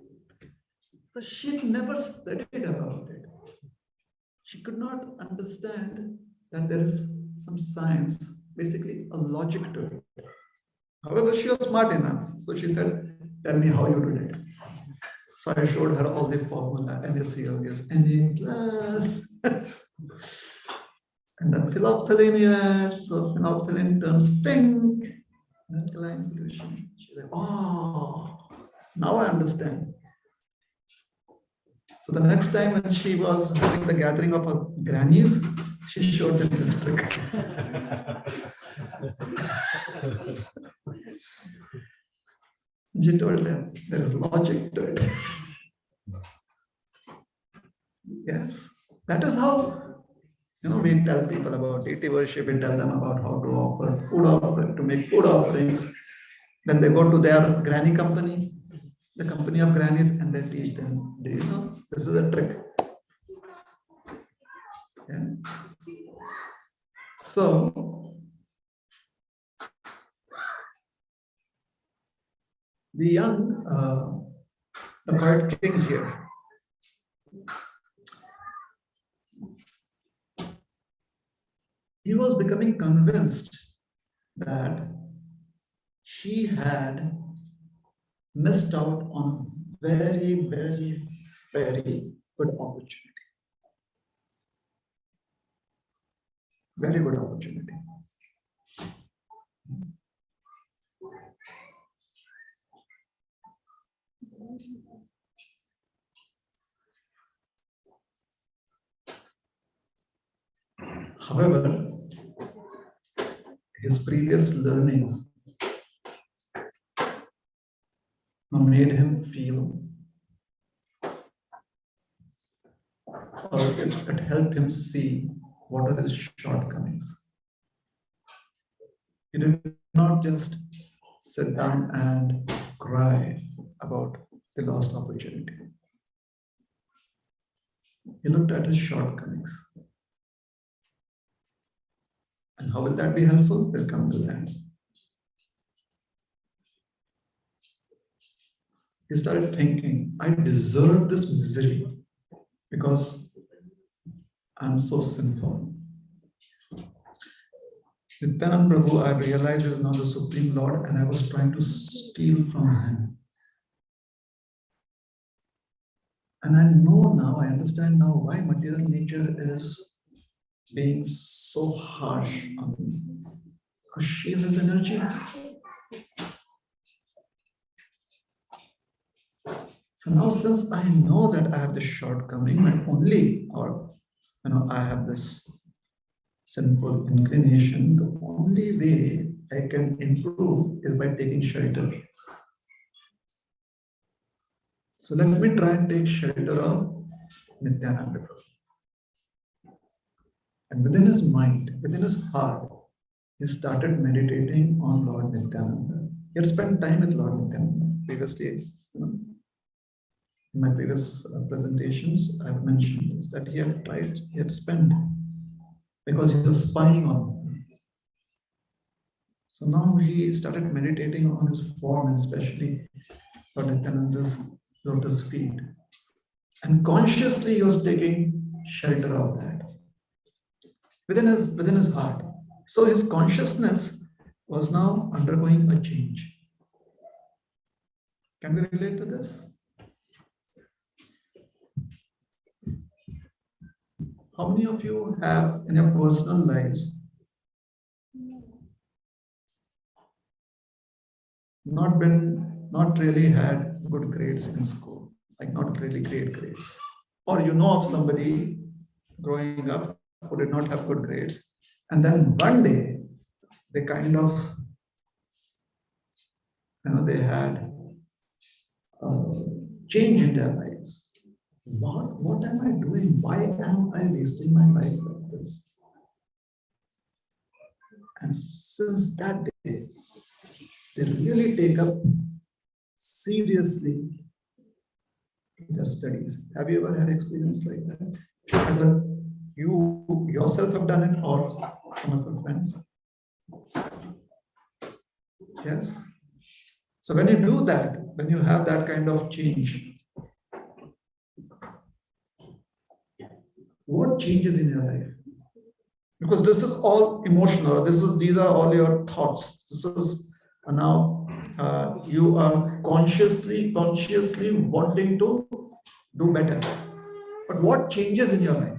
But she never studied about it. She could not understand that there is some science, basically a logic to it. However, she was smart enough. So she said, tell me how you did it. So I showed her all the formula, NaCl is Na plus. And then phenolphthalein you add, so phenolphthalein turns pink. Alkaline solution. She's like, oh, now I understand. So the next time when she was having the gathering of her grannies, she showed them this trick. She told them there is logic to it. Yes, that is how We tell people about deity worship, we tell them about how to offer food offering, to make food offerings. Then they go to their granny company, the company of grannies, and they teach them, do you know, this is a trick. Yeah. So, the young, the quiet king here, he was becoming convinced that he had missed out on very, very, very good opportunity. Very good opportunity. However, his previous learning made him feel, or it helped him see what are his shortcomings. He did not just sit down and cry about the lost opportunity. He looked at his shortcomings. And how will that be helpful? We'll come to that. He started thinking, I deserve this misery because I'm so sinful. Nityananda Prabhu, I realized, is now the Supreme Lord, and I was trying to steal from him. And I know now, I understand now why material nature is being so harsh on me. Because she is his energy. So now, since I know that I have this shortcoming, I have this sinful inclination, the only way I can improve is by taking shelter. So let me try and take shelter of Nityananda Prabhu. And within his mind, within his heart, he started meditating on Lord Nityananda. He had spent time with Lord Nityananda previously. In my previous presentations, I have mentioned this, that he had spent, because he was spying on him. So now he started meditating on his form, and especially Lord Nityananda's lotus feet. And consciously he was taking shelter of that within his heart. So his consciousness was now undergoing a change. Can we relate to this? How many of you have in your personal lives not really had good grades in school, like not really great grades? Or you know of somebody growing up who did not have good grades, and then one day they kind of, they had change in their lives. What am I doing? Why am I wasting my life like this? And since that day, they really take up seriously their studies. Have you ever had experience like that? Whether you yourself have done it or some of your friends? Yes. So when you do that, when you have that kind of change, what changes in your life? Because this is all emotional. These are all your thoughts. This is now you are consciously wanting to do better. But what changes in your life?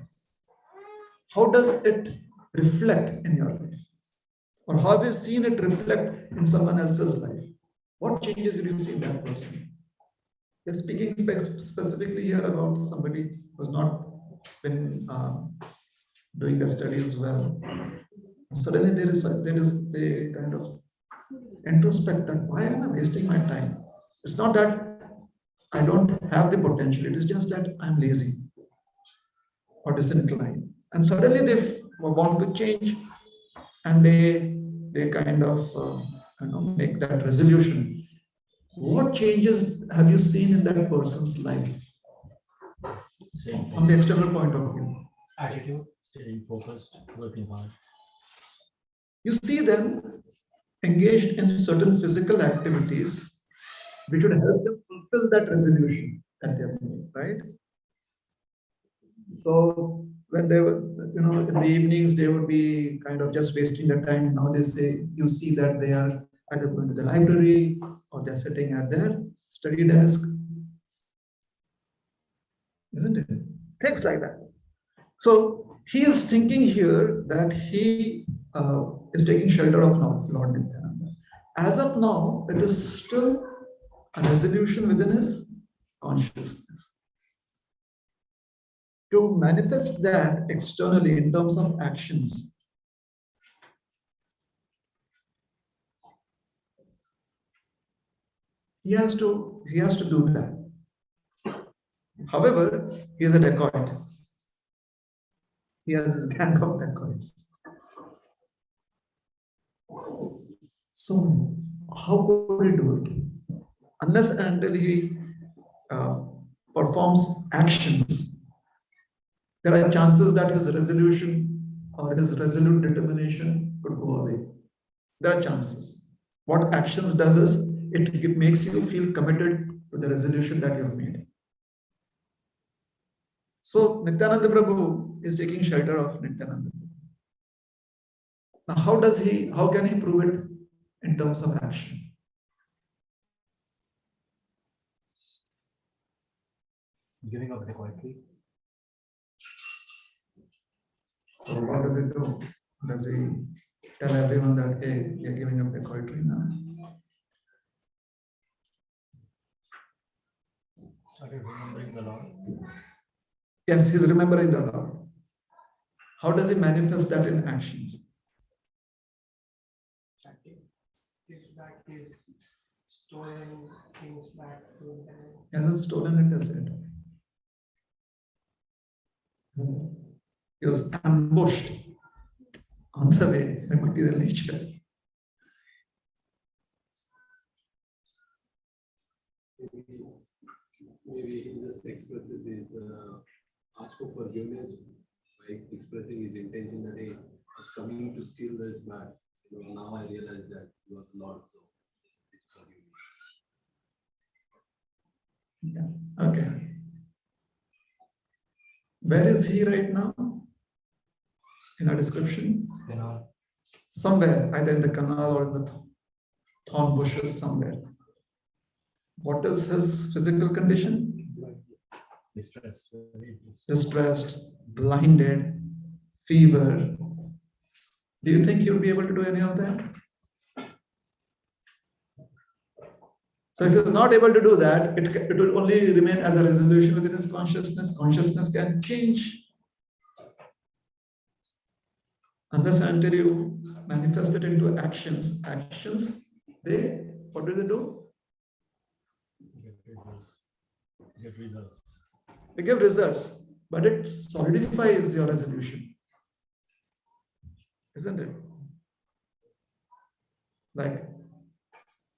How does it reflect in your life? Or how have you seen it reflect in someone else's life? What changes did you see in that person? We're speaking specifically here about somebody who's not been doing their studies well. Suddenly they kind of introspect that why am I wasting my time? It's not that I don't have the potential, it is just that I'm lazy or disinclined. and suddenly they want to change, and they kind of make that resolution. What changes have you seen in that person's life from the external point of view? Attitude, staying focused, working hard. You see them engaged in certain physical activities which would help them fulfill that resolution that they have made, right? So when they were, in the evenings, they would be kind of just wasting their time. Now they say, you see that they are either going to the library or they're sitting at their study desk, isn't it? Things like that. So he is thinking here that he is taking shelter of Lord Nityananda. As of now, it is still a resolution within his consciousness. To manifest that externally in terms of actions, he has to do that. However, he is a dacoit. He has his gang of dacoits. So, how could he do it? Unless and until he performs actions, there are chances that his resolution or his resolute determination could go away. There are chances. What actions does is it makes you feel committed to the resolution that you have made. So Nityananda Prabhu is taking shelter of Nityananda. Now, how can he prove it in terms of action? Giving up quietly. So what does he do? Does he tell everyone that, hey, you're giving up dacoitry now? Started remembering the Lord. Yes, he's remembering the Lord. How does he manifest that in actions? Gives back his stolen things back to them. He hasn't stolen it, as said. He was ambushed on the way by material nature. Maybe he just expresses his ask for forgiveness by expressing his intention that he was coming to steal this back. Now I realize that you are the Lord, so please forgive me. Yeah. Okay. Where is he right now? In our description? Canal. Somewhere, either in the canal or in the thorn bushes, somewhere. What is his physical condition? Distressed. Distressed, blinded, fever. Do you think he'll be able to do any of that? So if he is not able to do that, it will only remain as a resolution within his consciousness. Consciousness can change. Unless and until you manifest it into actions. Actions, what do? Get results. They give results, but it solidifies your resolution. Isn't it? Like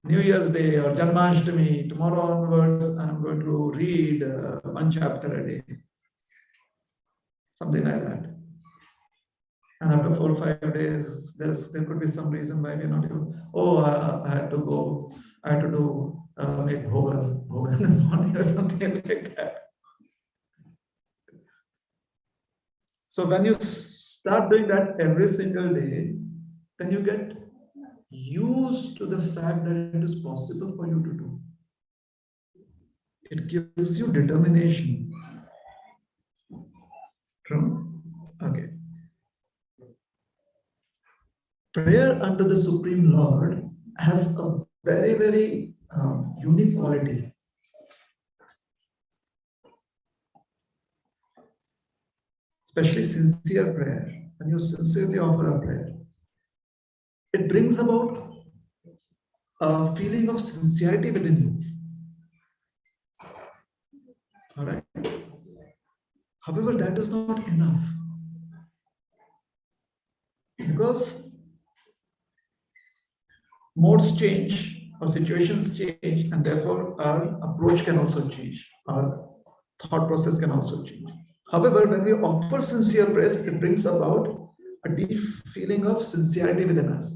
New Year's Day or Janmashtami, tomorrow onwards, I'm going to read one chapter a day. Something like that. And after 4 or 5 days, there could be some reason why we're not able. Oh, I had to go. I had to do make bhoga in the morning or something like that. So when you start doing that every single day, then you get used to the fact that it is possible for you to do. It gives you determination. True? Okay. Prayer unto the Supreme Lord has a very, very unique quality. Especially sincere prayer. When you sincerely offer a prayer, it brings about a feeling of sincerity within you. All right. However, that is not enough. Because modes change or situations change, and therefore our approach can also change. Our thought process can also change. However, when we offer sincere praise, it brings about a deep feeling of sincerity within us.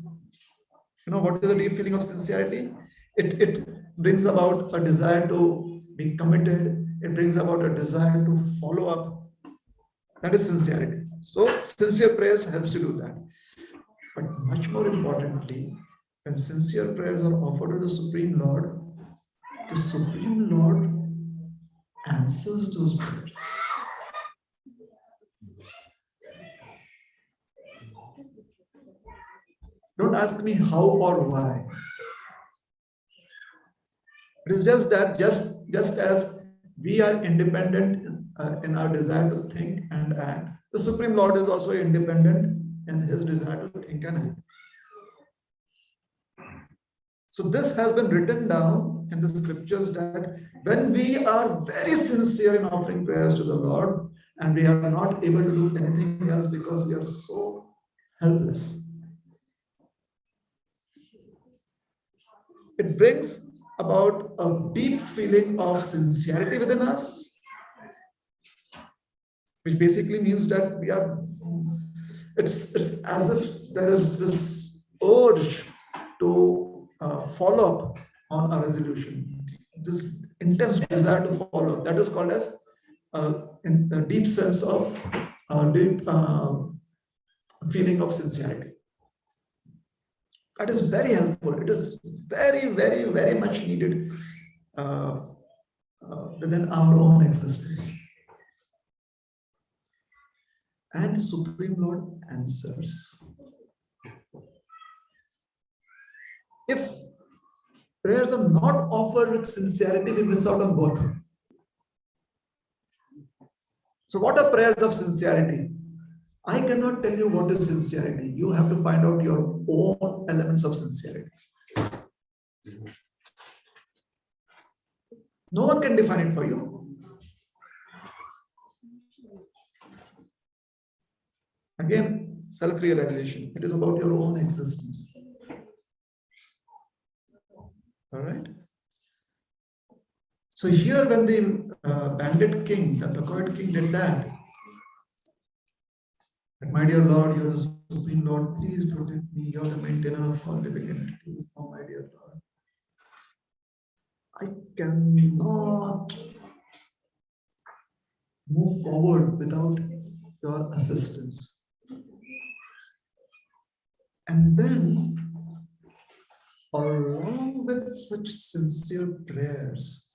You know, what is the deep feeling of sincerity? It brings about a desire to be committed. It brings about a desire to follow up. That is sincerity. So sincere praise helps you do that. But much more importantly, when sincere prayers are offered to the Supreme Lord, the Supreme Lord answers those prayers. Don't ask me how or why. It is just that just as we are independent in our desire to think and act, the Supreme Lord is also independent in his desire to think and act. So this has been written down in the scriptures that when we are very sincere in offering prayers to the Lord and we are not able to do anything else because we are so helpless, it brings about a deep feeling of sincerity within us, which basically means that we are, it's as if there is this urge to follow up on a resolution, this intense desire to follow. That is called as a deep sense of deep feeling of sincerity. That is very helpful. It is very, very, very much needed within our own existence. And the Supreme Lord answers. If prayers are not offered with sincerity, we miss out on both. So what are prayers of sincerity? I cannot tell you what is sincerity. You have to find out your own elements of sincerity. No one can define it for you. Again, self-realization. It is about your own existence. All right. So here, when the bandit king, the dacoit king, did that, my dear Lord, you are the Supreme Lord. Please protect me. You are the maintainer of all living entities. Oh, my dear Lord, I cannot move forward without your assistance. And then, along with such sincere prayers,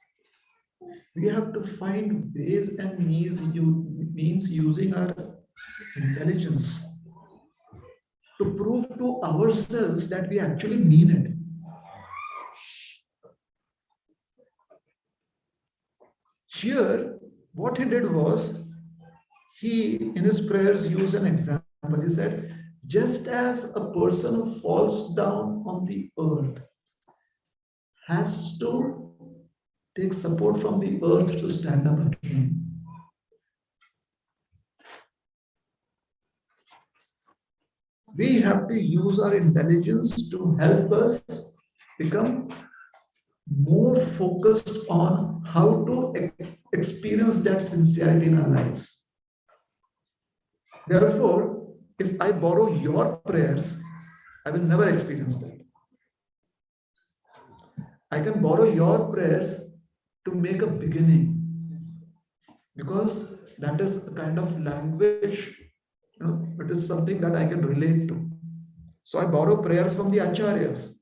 we have to find ways and means using our intelligence to prove to ourselves that we actually mean it. Here, what he did was, he, in his prayers, used an example. He said, just as a person who falls down on the earth has to take support from the earth to stand up again, we have to use our intelligence to help us become more focused on how to experience that sincerity in our lives. Therefore, if I borrow your prayers, I will never experience that. I can borrow your prayers to make a beginning, because that is a kind of language, it is something that I can relate to. So I borrow prayers from the acharyas.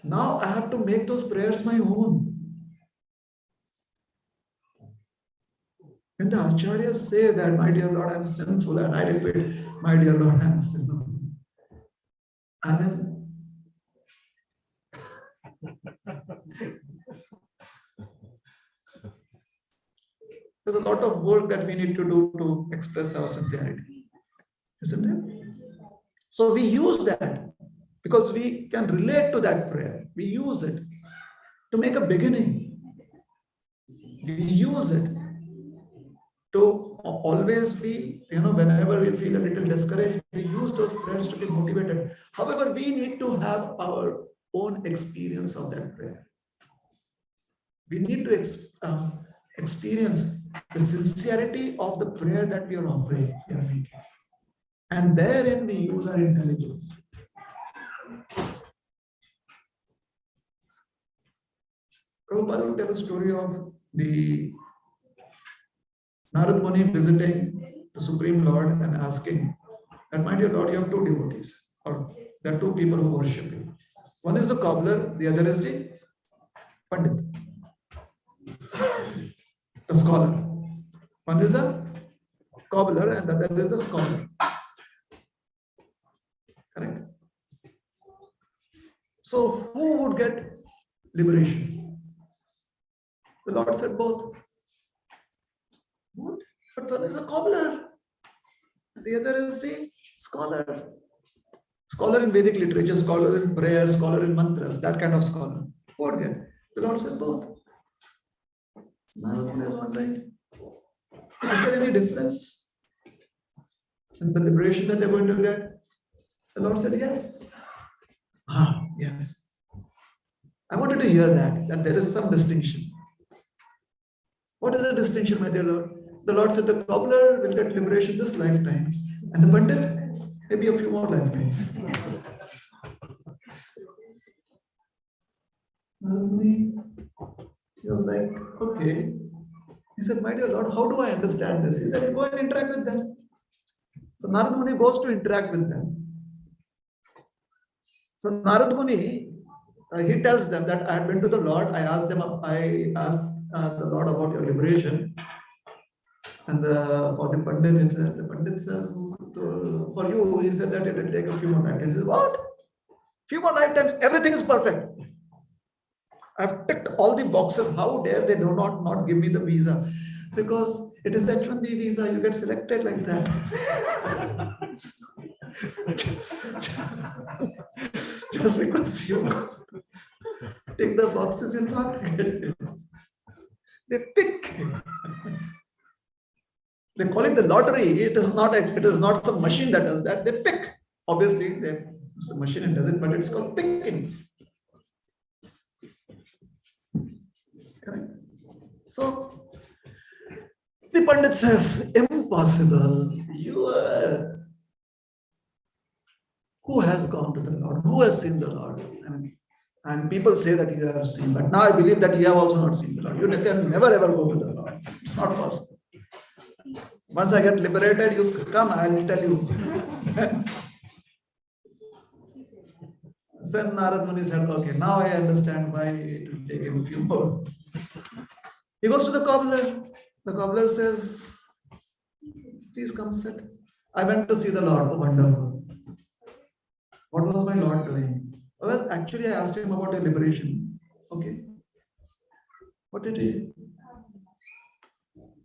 Now I have to make those prayers my own. When the acharyas say that, my dear Lord, I am sinful, and I repeat, my dear Lord, I am sinful, I mean, there's a lot of work that we need to do to express our sincerity, isn't it? So we use that because we can relate to that prayer. We use it to make a beginning. We use it to always be, whenever we feel a little discouraged, we use those prayers to be motivated. However, we need to have our own experience of that prayer. We need to experience the sincerity of the prayer that we are offering. And therein we use our intelligence. Prabhupada will tell a story of the Narad Muni visiting the Supreme Lord and asking that, my dear Lord, you have two devotees, or there are two people who worship you. One is the cobbler, the other is the Pandit, the scholar. One is a cobbler and the other is a scholar. Correct? So who would get liberation? The Lord said both. What? But one is a cobbler. The other is the scholar. Scholar in Vedic literature, scholar in prayer, scholar in mantras, that kind of scholar. Who would get? The Lord said both. Narada is wondering, is there any difference in the liberation that they're going to get? The Lord said yes. Yes. I wanted to hear that there is some distinction. What is the distinction, my dear Lord? The Lord said the cobbler will get liberation this lifetime, and the Pandit maybe a few more lifetimes. He was like, okay. He said, my dear Lord, how do I understand this? He said, go and interact with them. So Narad Muni goes to interact with them. So Narad Muni, he tells them that I had been to the Lord. I asked the Lord about your liberation. And for the Pandit says, for you, he said that it will take a few more lifetimes. He says, what? Few more lifetimes, everything is perfect. I've ticked all the boxes. How dare they do not give me the visa? Because it is H1B visa, you get selected like that. Just because you tick the boxes, you'll not get it. They pick. They call it the lottery. It is not some machine that does that. They pick. Obviously, it's a machine and does it, but it's called picking. Correct. So the Pandit says, impossible. Who has gone to the Lord? Who has seen the Lord? And people say that you have seen, but now I believe that you have also not seen the Lord. You can never ever go to the Lord. It's not possible. Once I get liberated, you come, I'll tell you. Then Narad Muni said, okay, now I understand why it will take him a few more. He goes to the cobbler. The cobbler says, please come sit. I went to see the Lord. Oh, wonderful. What was my Lord doing? Well, actually, I asked him about your liberation. Okay. What did he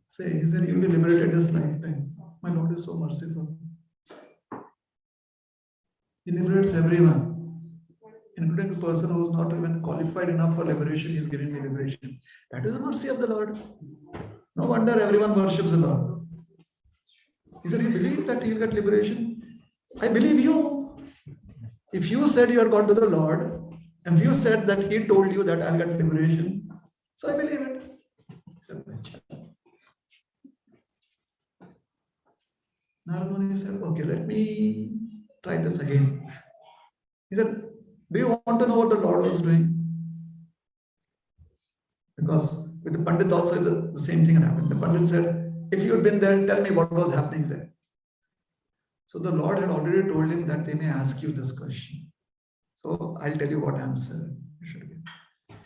say? He said, you'll be liberated this lifetime. My Lord is so merciful. He liberates everyone, including the person who is not even qualified enough for liberation. He is giving me liberation. That is the mercy of the Lord. No wonder everyone worships the Lord. He said, you believe that he will get liberation? I believe you. If you said you are gone to the Lord, and you said that he told you that I'll get liberation, so I believe it. Narad Muni said, okay, let me try this again. He said, do you want to know what the Lord was doing? Because with the Pandit also the same thing had happened. The Pandit said, if you had been there, tell me what was happening there. So the Lord had already told him that they may ask you this question. So I'll tell you what answer you should give.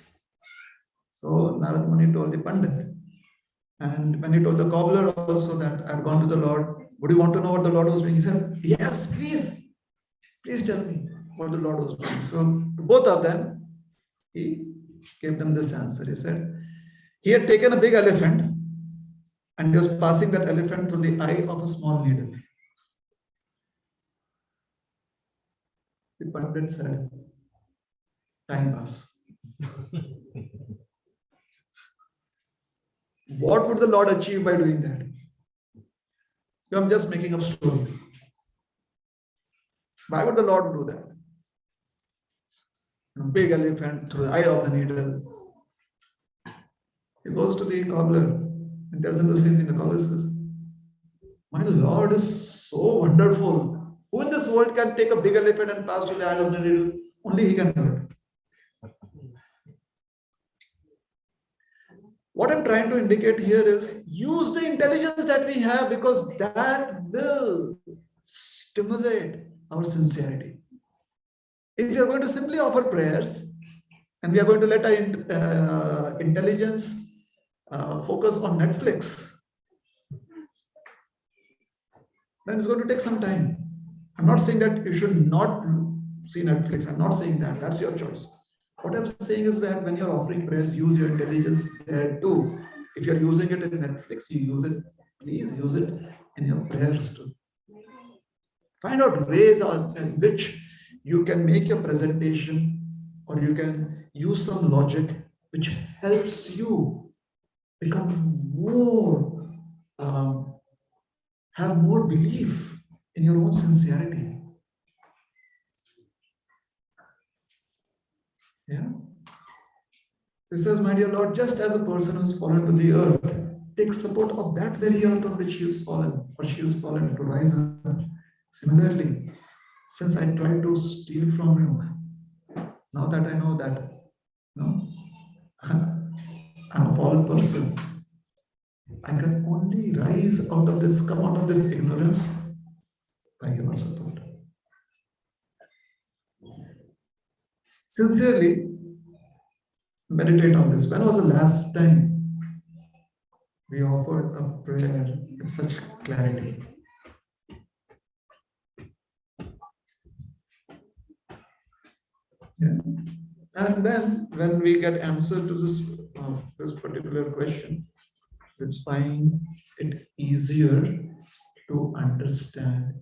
So Narad Muni told the Pandit. And when he told the cobbler also that I had gone to the Lord, would you want to know what the Lord was doing? He said, yes, please. Please tell me what the Lord was doing. So to both of them, he gave them this answer. He said, he had taken a big elephant and he was passing that elephant through the eye of a small needle. The Pandit said, time pass. What would the Lord achieve by doing that? I'm just making up stories. Why would the Lord do that? A big elephant through the eye of the needle. He goes to the cobbler and tells him the same thing. The cobbler says, my Lord is so wonderful. Who in this world can take a big elephant and pass to the eye of the needle? Only he can do it. What I'm trying to indicate here is use the intelligence that we have, because that will stimulate our sincerity. If you're going to simply offer prayers and we are going to let our intelligence focus on Netflix, then it's going to take some time. I'm not saying that you should not see Netflix. I'm not saying that. That's your choice. What I'm saying is that when you're offering prayers, use your intelligence there too. If you're using it in Netflix, you use it. Please use it in your prayers too. Find out ways in which you can make your presentation, or you can use some logic which helps you become more, have more belief in your own sincerity. Yeah. This says, my dear Lord, just as a person has fallen to the earth, take support of that very earth on which he has fallen, or she has fallen, to rise up. Similarly, since I tried to steal from you, now that I know that, I'm a fallen person, I can only rise out of this, come out of this ignorance by your support. Sincerely, meditate on this. When was the last time we offered a prayer with such clarity? Yeah. And then when we get answer to this particular question, we find it easier to understand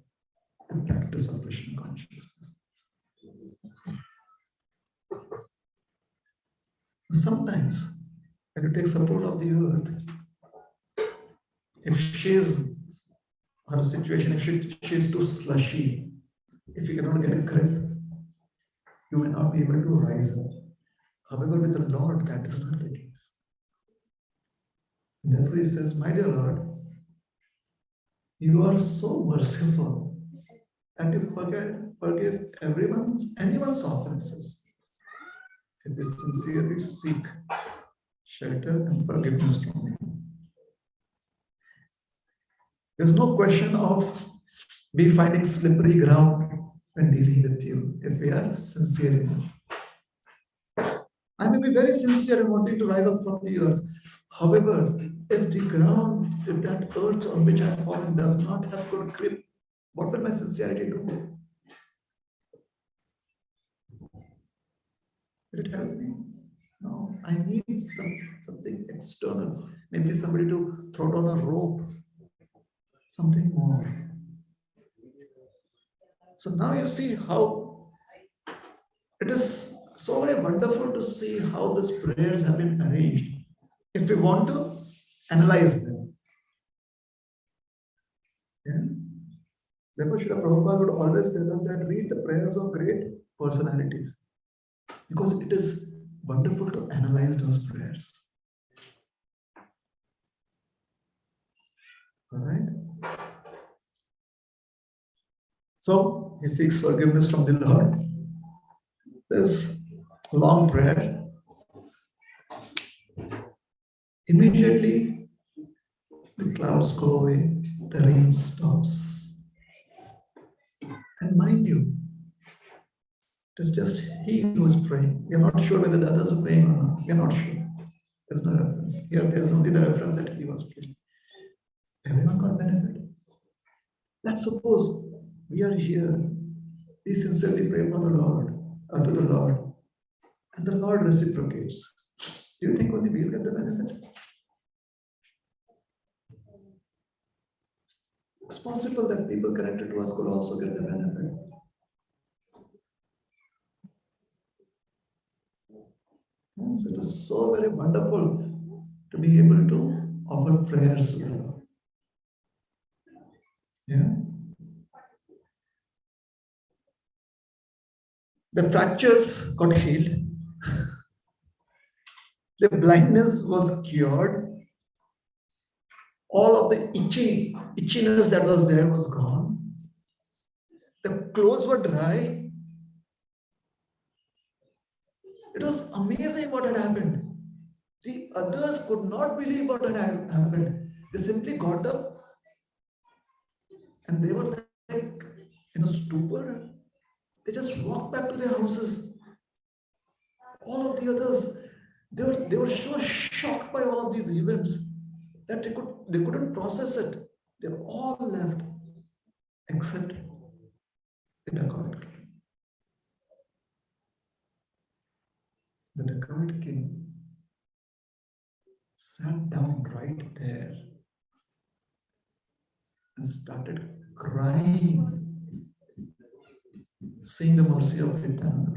the practice of Krishna consciousness. Sometimes when you take support of the earth, if her situation, if she is too slushy, if you cannot get a grip, you may not be able to rise up. However, with the Lord, that is not the case. Therefore, he says, my dear Lord, you are so merciful that you forgive anyone's offenses if they sincerely seek shelter and forgiveness from you. There's no question of we finding slippery ground when dealing with you if we are sincere enough. I may be very sincere in wanting to rise up from the earth. However, if the ground, if that earth on which I have fallen does not have good grip, what will my sincerity do? Will it help me? No, I need something external. Maybe somebody to throw down a rope, something more. So now you see how it is so very wonderful to see how these prayers have been arranged. If we want to analyze them. Yeah? Therefore, Srila Prabhupada would always tell us that read the prayers of great personalities, because it is wonderful to analyze those prayers. All right? So, he seeks forgiveness from the Lord. This long prayer. Immediately, the clouds go away, the rain stops. And mind you, it is just he who is praying. We are not sure whether the others are praying or not. We are not sure. There's no reference. Here, there's only the reference that he was praying. Everyone got benefit. Let's suppose we are here. We sincerely pray for the Lord, to the Lord, and the Lord reciprocates. Do you think only we'll get the benefit? It's possible that people connected to us could also get the benefit. Yes, it is so very wonderful to be able to offer prayers to the Lord. Yeah. The fractures got healed. The blindness was cured. All of the itchiness that was there was gone. The clothes were dry. It was amazing what had happened. The others could not believe what had happened. They simply got up and they were like in a stupor. They just walked back to their houses. All of the others, they were so shocked by all of these events that they couldn't process it. They all left except the dacoit king. The dacoit king sat down right there and started crying, seeing the mercy of Nityananda.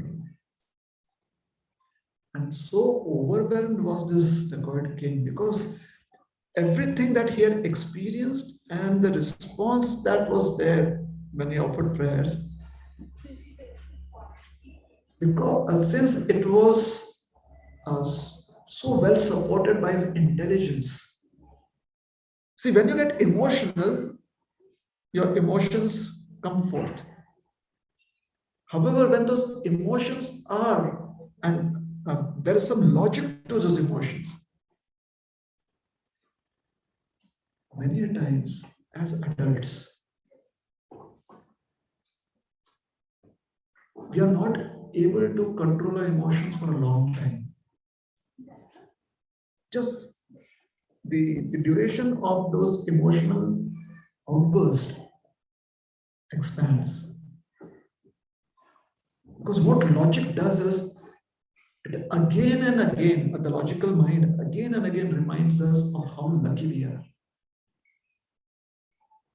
And so overwhelmed was this dacoit king because everything that he had experienced and the response that was there when he offered prayers, because since it was so well supported by his intelligence. See, when you get emotional, your emotions come forth. However, when those emotions are, and there is some logic to those emotions. Many a times, as adults, we are not able to control our emotions for a long time. Just the duration of those emotional outbursts expands. Because what logic does is, it again and again, the logical mind again and again reminds us of how lucky we are.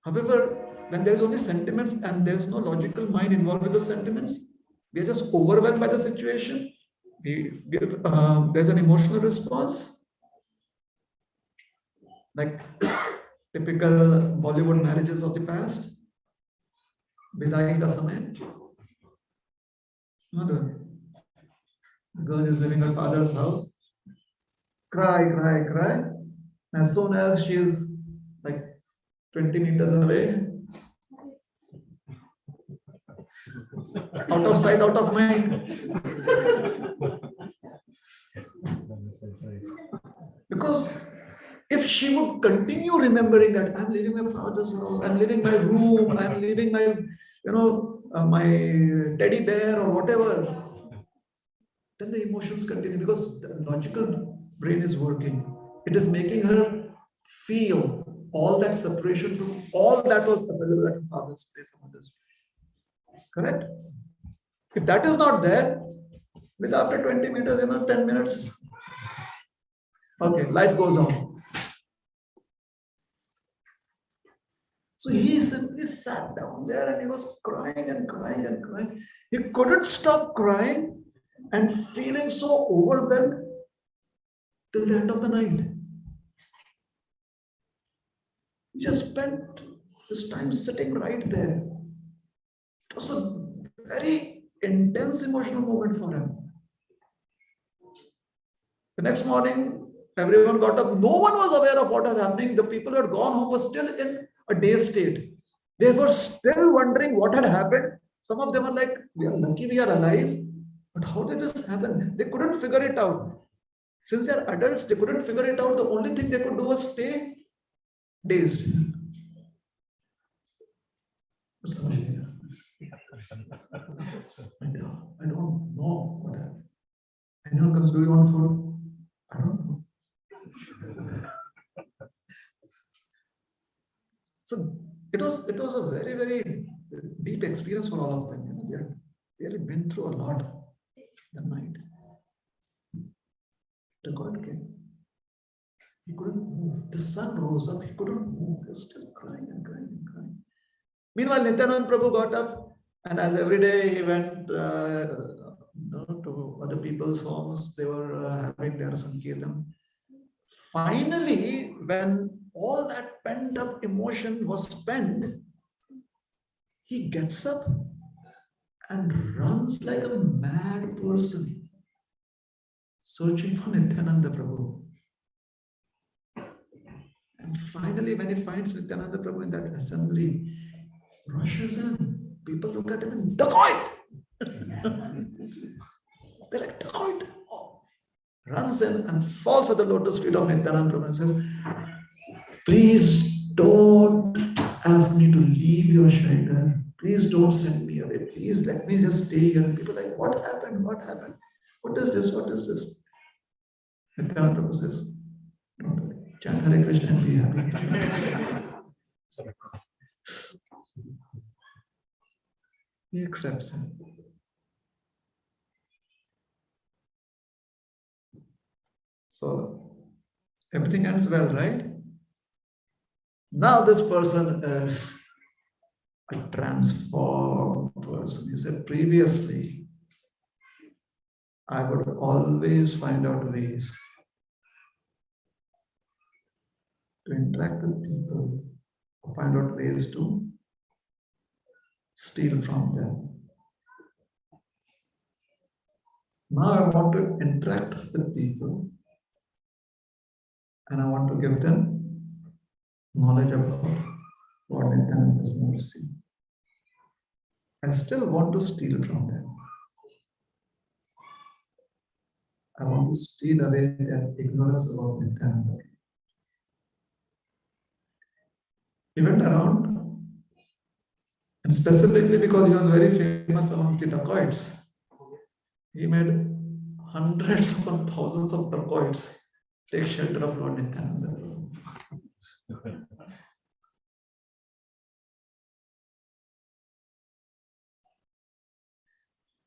However, when there is only sentiments and there is no logical mind involved with those sentiments, we are just overwhelmed by the situation. We give, there's an emotional response, like typical Bollywood marriages of the past. Bidai ka samay. Mother, the girl is leaving her father's house. Cry, cry, cry. As soon as she is like 20 meters away, out of sight, out of mind. Because if she would continue remembering that I'm leaving my father's house, I'm leaving my room, I'm leaving my, my teddy bear or whatever, then the emotions continue because the logical brain is working. It is making her feel all that separation from all that was available at her father's place or mother's place. Correct? If that is not there, with after 20 meters, 10 minutes, okay, life goes on. So he simply sat down there and he was crying and crying and crying. He couldn't stop crying and feeling so overwhelmed till the end of the night. He just spent his time sitting right there. It was a very intense emotional moment for him. The next morning, everyone got up. No one was aware of what was happening. The people who had gone home were still in a dazed state. They were still wondering what had happened. Some of them were like, we are lucky we are alive. But how did this happen? They couldn't figure it out. Since they are adults, they couldn't figure it out. The only thing they could do was stay dazed. I don't know what happened. Anyone comes, do you want food? I don't know. So it was a very, very deep experience for all of them. They had really been through a lot that night. The God came. He couldn't move. The sun rose up. He couldn't move. He was still crying and crying and crying. Meanwhile, Nityananda Prabhu got up, and as every day he went to other people's homes, they were having their Sankirtan. Finally, when all that pent up emotion was spent, he gets up and runs like a mad person, searching for Nityananda Prabhu. And finally, when he finds Nityananda Prabhu in that assembly, rushes in. People look at him and dacoit. They're like, dacoit. Oh. Runs in and falls at the lotus feet of Nityananda Prabhu and says, please don't ask me to leave your shelter. Please don't send me away. Please let me just stay here. And people are like, what happened? What happened? What is this? What is this? Nityananda Prabhu says, don't worry. Chant Hare Krishna and be happy. He accepts him. So everything ends well, right? Now this person is a transformed person. He said, previously, I would always find out ways to interact with people, find out ways to steal from them. Now I want to interact with people and I want to give them knowledge about Lord Nityananda's mercy. I still want to steal from them. I want to steal away their ignorance about Nityananda. He went around, and specifically because he was very famous amongst the dacoits, he made hundreds upon thousands of dacoits take shelter of Lord Nityananda.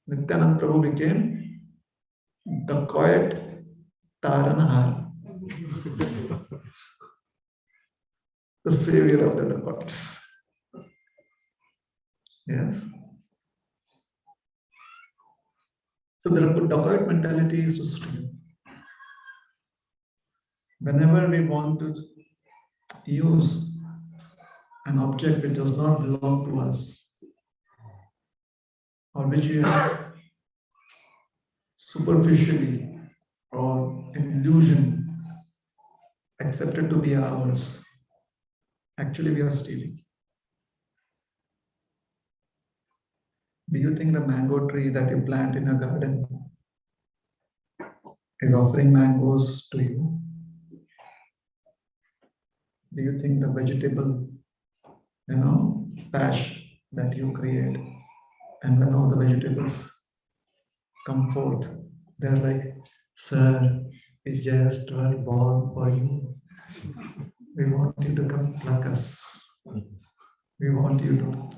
Nityananda Prabhu became dacoit Taranhar, the savior of the dacoits. Yes. So the dacoit mentality is to steal. Whenever we want to use an object which does not belong to us, or which we have superficially or in illusion accepted to be ours, actually we are stealing. Do you think the mango tree that you plant in a garden is offering mangoes to you? Do you think the vegetable, patch that you create, and when all the vegetables come forth, they're like, sir, we just were born for you. We want you to come pluck us. We want you to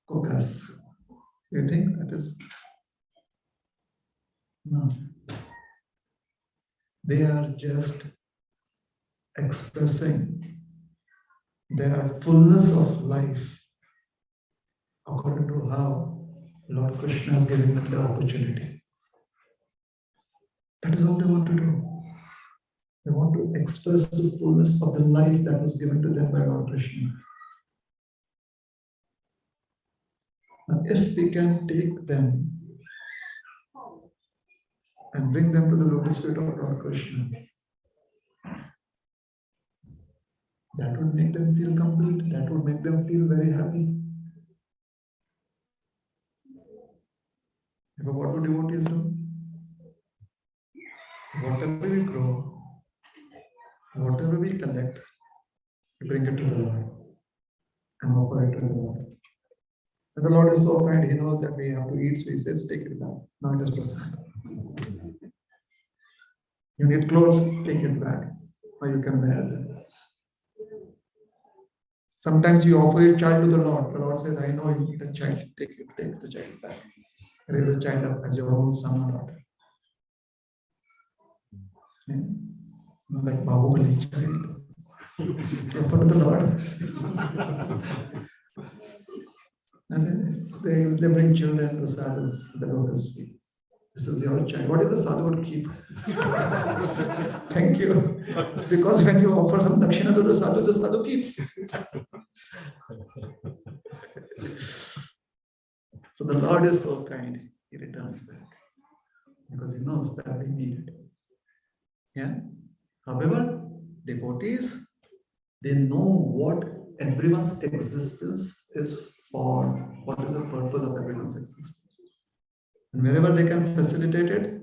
cook us. You think that is? No. They are just expressing their fullness of life according to how Lord Krishna has given them the opportunity. That is all they want to do. They want to express the fullness of the life that was given to them by Lord Krishna. And if we can take them and bring them to the lotus feet of Lord Krishna, that would make them feel complete. That would make them feel very happy. What would devotees do? Whatever we grow, whatever we collect, we bring it to the Lord and offer it to the Lord. And the Lord is so kind, He knows that we have to eat, so He says, take it back. Now it is prasad. You need clothes, take it back. Or you can wear them. Sometimes you offer your child to the Lord. The Lord says, I know you need a child. Take the child back. Raise a child up as your own son or daughter. Yeah. Not like Bahubali child. Offer to the Lord. And they bring children to sadhus, the lotus feet. This is your child. What if the sadhu would keep? Thank you. Because when you offer some dakshina to the sadhu keeps. So the Lord is so kind, he returns back because he knows that we need it. Yeah. However, devotees, they know what everyone's existence is for, what is the purpose of everyone's existence. And wherever they can facilitate it,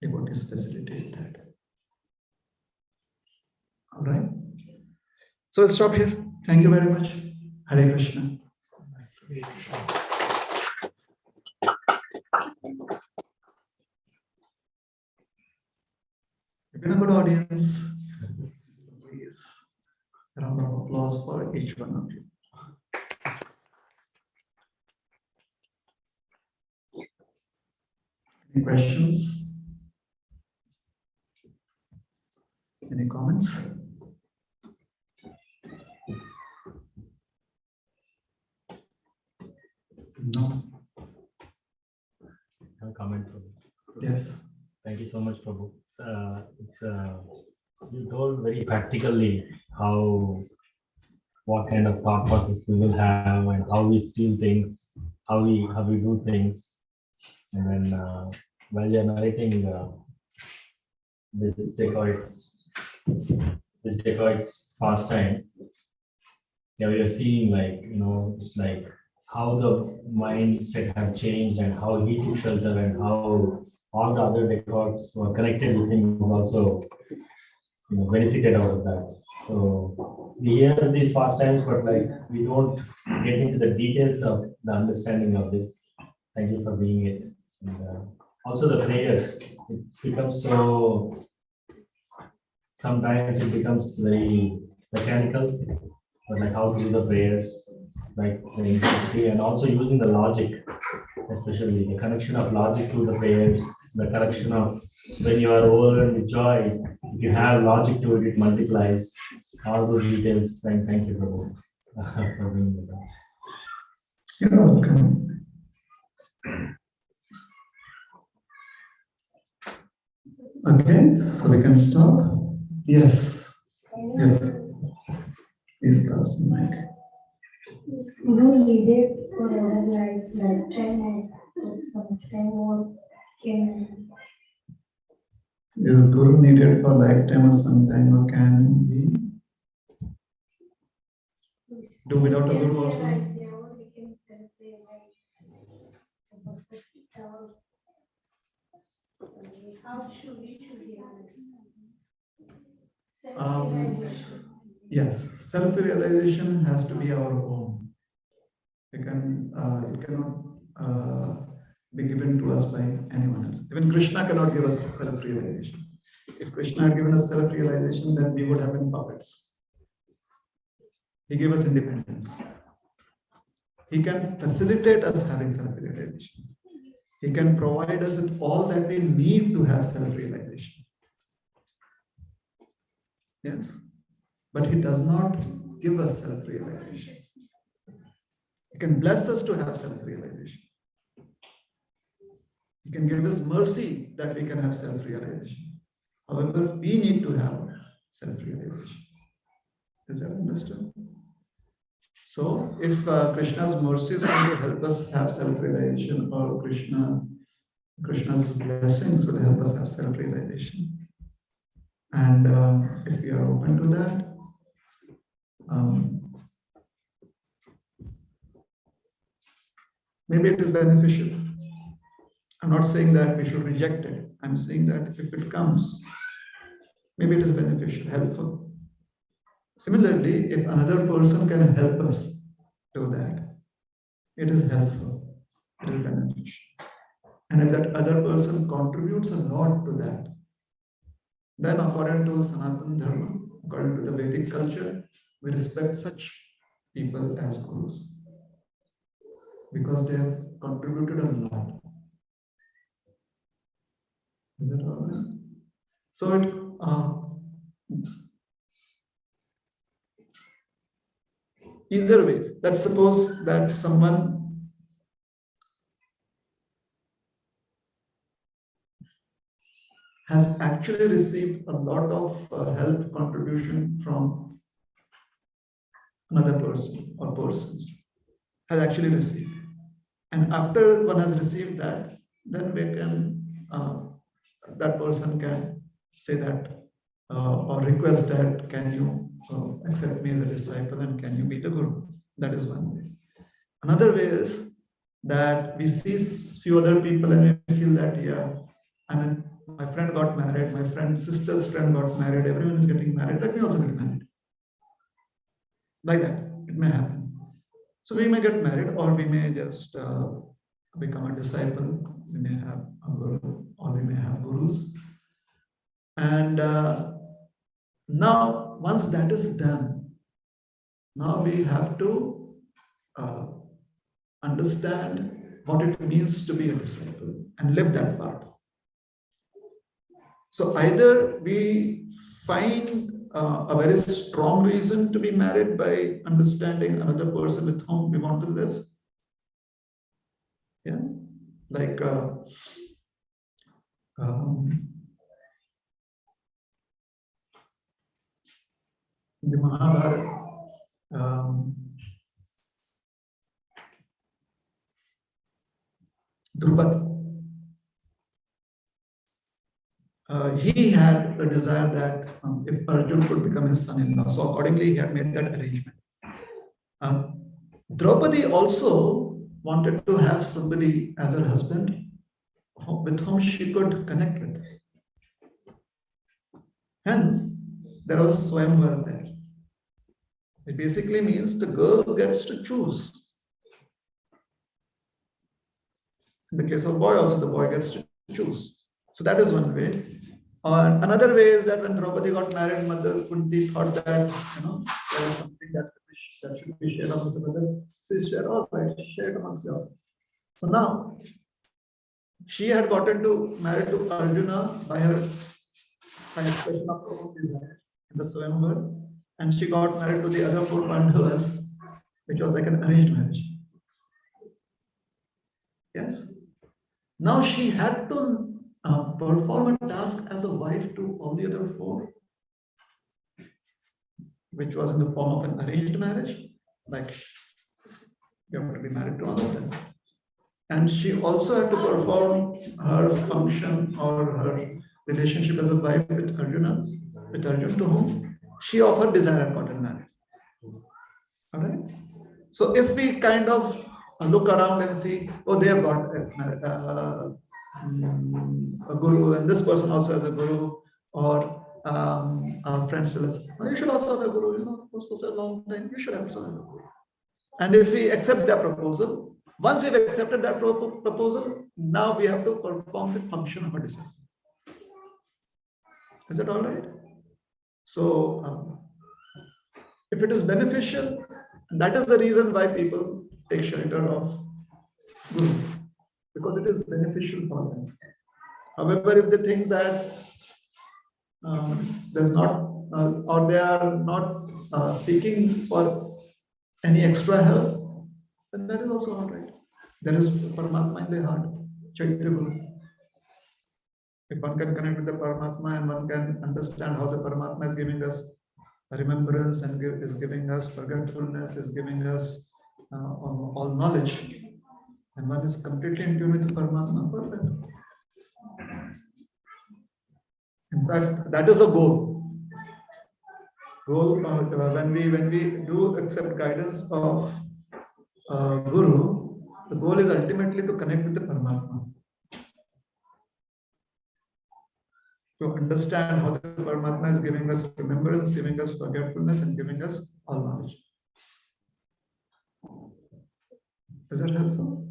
devotees facilitate that. All right. So we'll stop here. Thank you very much. Hare Krishna. You've been a good audience. Please, a round of applause for each one of you. Any questions? Any comments? No. I have a comment for you. Yes. Thank you so much, Prabhu. You told very practically what kind of thought process we will have and how we steal things, how we do things. And then while you're narrating this dacoit's pastime, yeah, we are seeing it's like how the mindset have changed and how he took shelter and how all the other dacoits were connected with him was also benefited out of that. So we hear these pastimes, but we don't get into the details of the understanding of this. Thank you for being it. And also the prayers, it becomes so, sometimes it becomes very mechanical, but how to do the prayers, the intensity, and also using the logic, especially the connection of logic to the prayers, the connection of when you are overwhelmed with joy, if you have logic to it, it multiplies. All those details. Thank you, Prabhu, for being with us. You're welcome. Okay, so we can stop. Yes. Yes. Please pass the mic. Is Guru needed for our lifetime or sometime or can Is Guru needed for lifetime or sometime, or can we do without a Guru also? We can celebrate how should we realize? Self-realization. Yes, self-realization has to be our own. It cannot be given to us by anyone else. Even Krishna cannot give us self-realization. If Krishna had given us self-realization, then we would have been puppets. He gave us independence. He can facilitate us having self-realization. He can provide us with all that we need to have self-realization. Yes, but he does not give us self-realization. He can bless us to have self-realization. He can give us mercy that we can have self-realization. However, we need to have self-realization. Is that understood? So, if Krishna's mercy is going to help us have self-realization, or Krishna's blessings will help us have self-realization, and if we are open to that, maybe it is beneficial. I'm not saying that we should reject it. I'm saying that if it comes, maybe it is beneficial, helpful. Similarly, if another person can help us do that, it is helpful, it is beneficial. And if that other person contributes a lot to that, then according to Sanatana Dharma, according to the Vedic culture, we respect such people as gurus because they have contributed a lot. Is it all right? So either ways, let's suppose that someone has actually received a lot of help contribution from another person or persons, has actually received. And after one has received that, then we can, that person can say that or request that, can you accept me as a disciple and can you be the guru? That is one way. Another way is that we see few other people and we feel that, yeah, I mean, my friend got married, my friend's sister's friend got married, everyone is getting married, let me also get married. Like that, it may happen. So we may get married, or we may just become a disciple. We may have a guru, or we may have gurus. And now, once that is done, now we have to understand what it means to be a disciple and live that part. So either we find a very strong reason to be married by understanding another person with whom we want to live. Yeah, like in the Mahabharata, Drupad, he had a desire that if Arjun could become his son-in-law, so accordingly he had made that arrangement. Draupadi also wanted to have somebody as her husband with whom she could connect with. Hence, there was a swayamvar there. It basically means the girl gets to choose. In the case of boy also, the boy gets to choose. So that is one way. Another way is that when Draupadi got married, Mother Kunti thought that there was something that should be shared amongst the brothers. So she said, all right, share it amongst yourselves. So now she had gotten married to Arjuna by an expression of her own desire in the Swayamvar, and she got married to the other 4 Pandavas, which was like an arranged marriage. Yes. Now she had to perform a task as a wife to all the other 4, which was in the form of an arranged marriage, like you have to be married to all of them. And she also had to perform her function or her relationship as a wife with Arjuna, to whom she of her desire had gotten married. All right. So if we kind of look around and see, oh, they have got a guru, and this person also has a guru, or our friends tell us, oh, you should also have a guru, for a long time, you should also have a guru. And if we accept that proposal, once we've accepted that proposal, now we have to perform the function of a disciple. Is that all right? So if it is beneficial, that is the reason why people take shelter of guru, because it is beneficial for them. However, if they think that there's not, or they are not seeking for any extra help, then that is also all right. There is Paramatma in their heart, Chaitya Guru. If one can connect with the Paramatma and one can understand how the Paramatma is giving us remembrance and is giving us forgetfulness, is giving us all knowledge, and one is completely in tune with the Paramatma, perfect. In fact, that is a goal. When we do accept guidance of Guru, the goal is ultimately to connect with the Paramatma, to understand how the Paramatma is giving us remembrance, giving us forgetfulness, and giving us all knowledge. Is that helpful?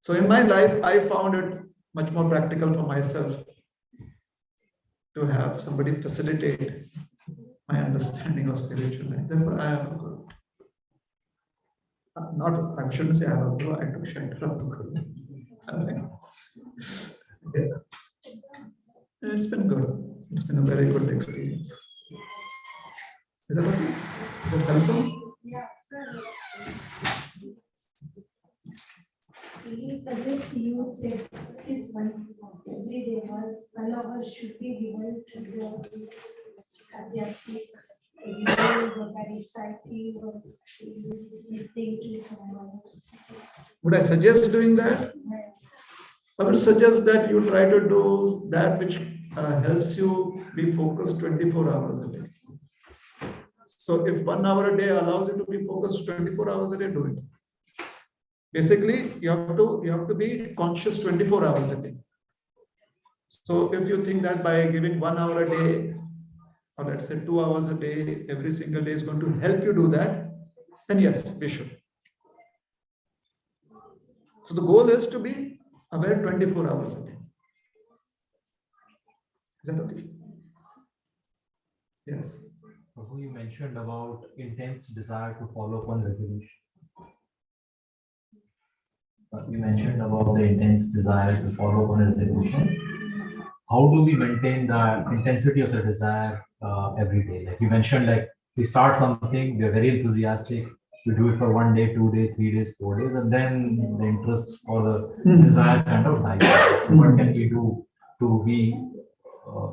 So in my life, I found it much more practical for myself to have somebody facilitate my understanding of spiritual life. Therefore, I have a guru. I shouldn't say I have a guru, I took shelter of a guru. Yeah. It's been good. It's been a very good experience. Is that okay? Is that helpful? Yeah, sir. We suggest you take this once every day. 1 hour should be given to the subject. reading or by reciting or listening to someone. Would I suggest doing that? I would suggest that you try to do that which helps you be focused 24 hours a day. So if 1 hour a day allows you to be focused 24 hours a day, do it. Basically, you have to be conscious 24 hours a day. So if you think that by giving 1 hour a day, or let's say 2 hours a day, every single day is going to help you do that, then yes, we should. So the goal is to be aware 24 hours a day. Is that okay? Yes. Prabhu, you mentioned about intense desire to follow upon resolution. You mentioned about the intense desire to follow upon a resolution. How do we maintain the intensity of the desire every day? Like you mentioned, like we start something, we are very enthusiastic, we do it for 1 day, 2 days, 3 days, 4 days, and then the interest or the desire kind of dies. So what can we do to be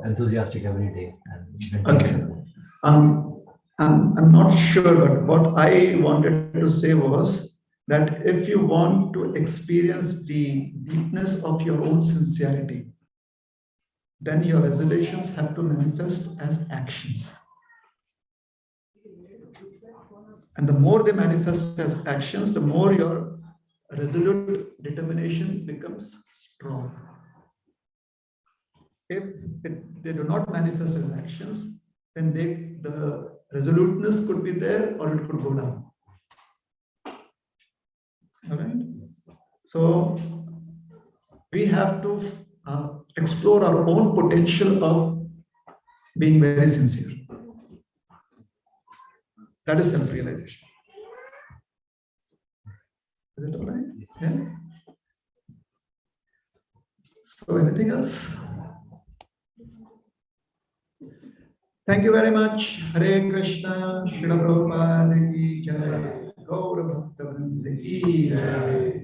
enthusiastic every day? And Okay. I'm not sure, but what I wanted to say was that if you want to experience the deepness of your own sincerity, then your resolutions have to manifest as actions. And the more they manifest as actions, the more your resolute determination becomes strong. If they do not manifest as actions, then the resoluteness could be there or it could go down. All right. So we have to explore our own potential of being very sincere. That is self-realization. Is it all right? Yeah. So anything else? Thank you very much. Hare Krishna, Srila Prabhupada ki jai, Gaura Bhakta Vrinda ki jai.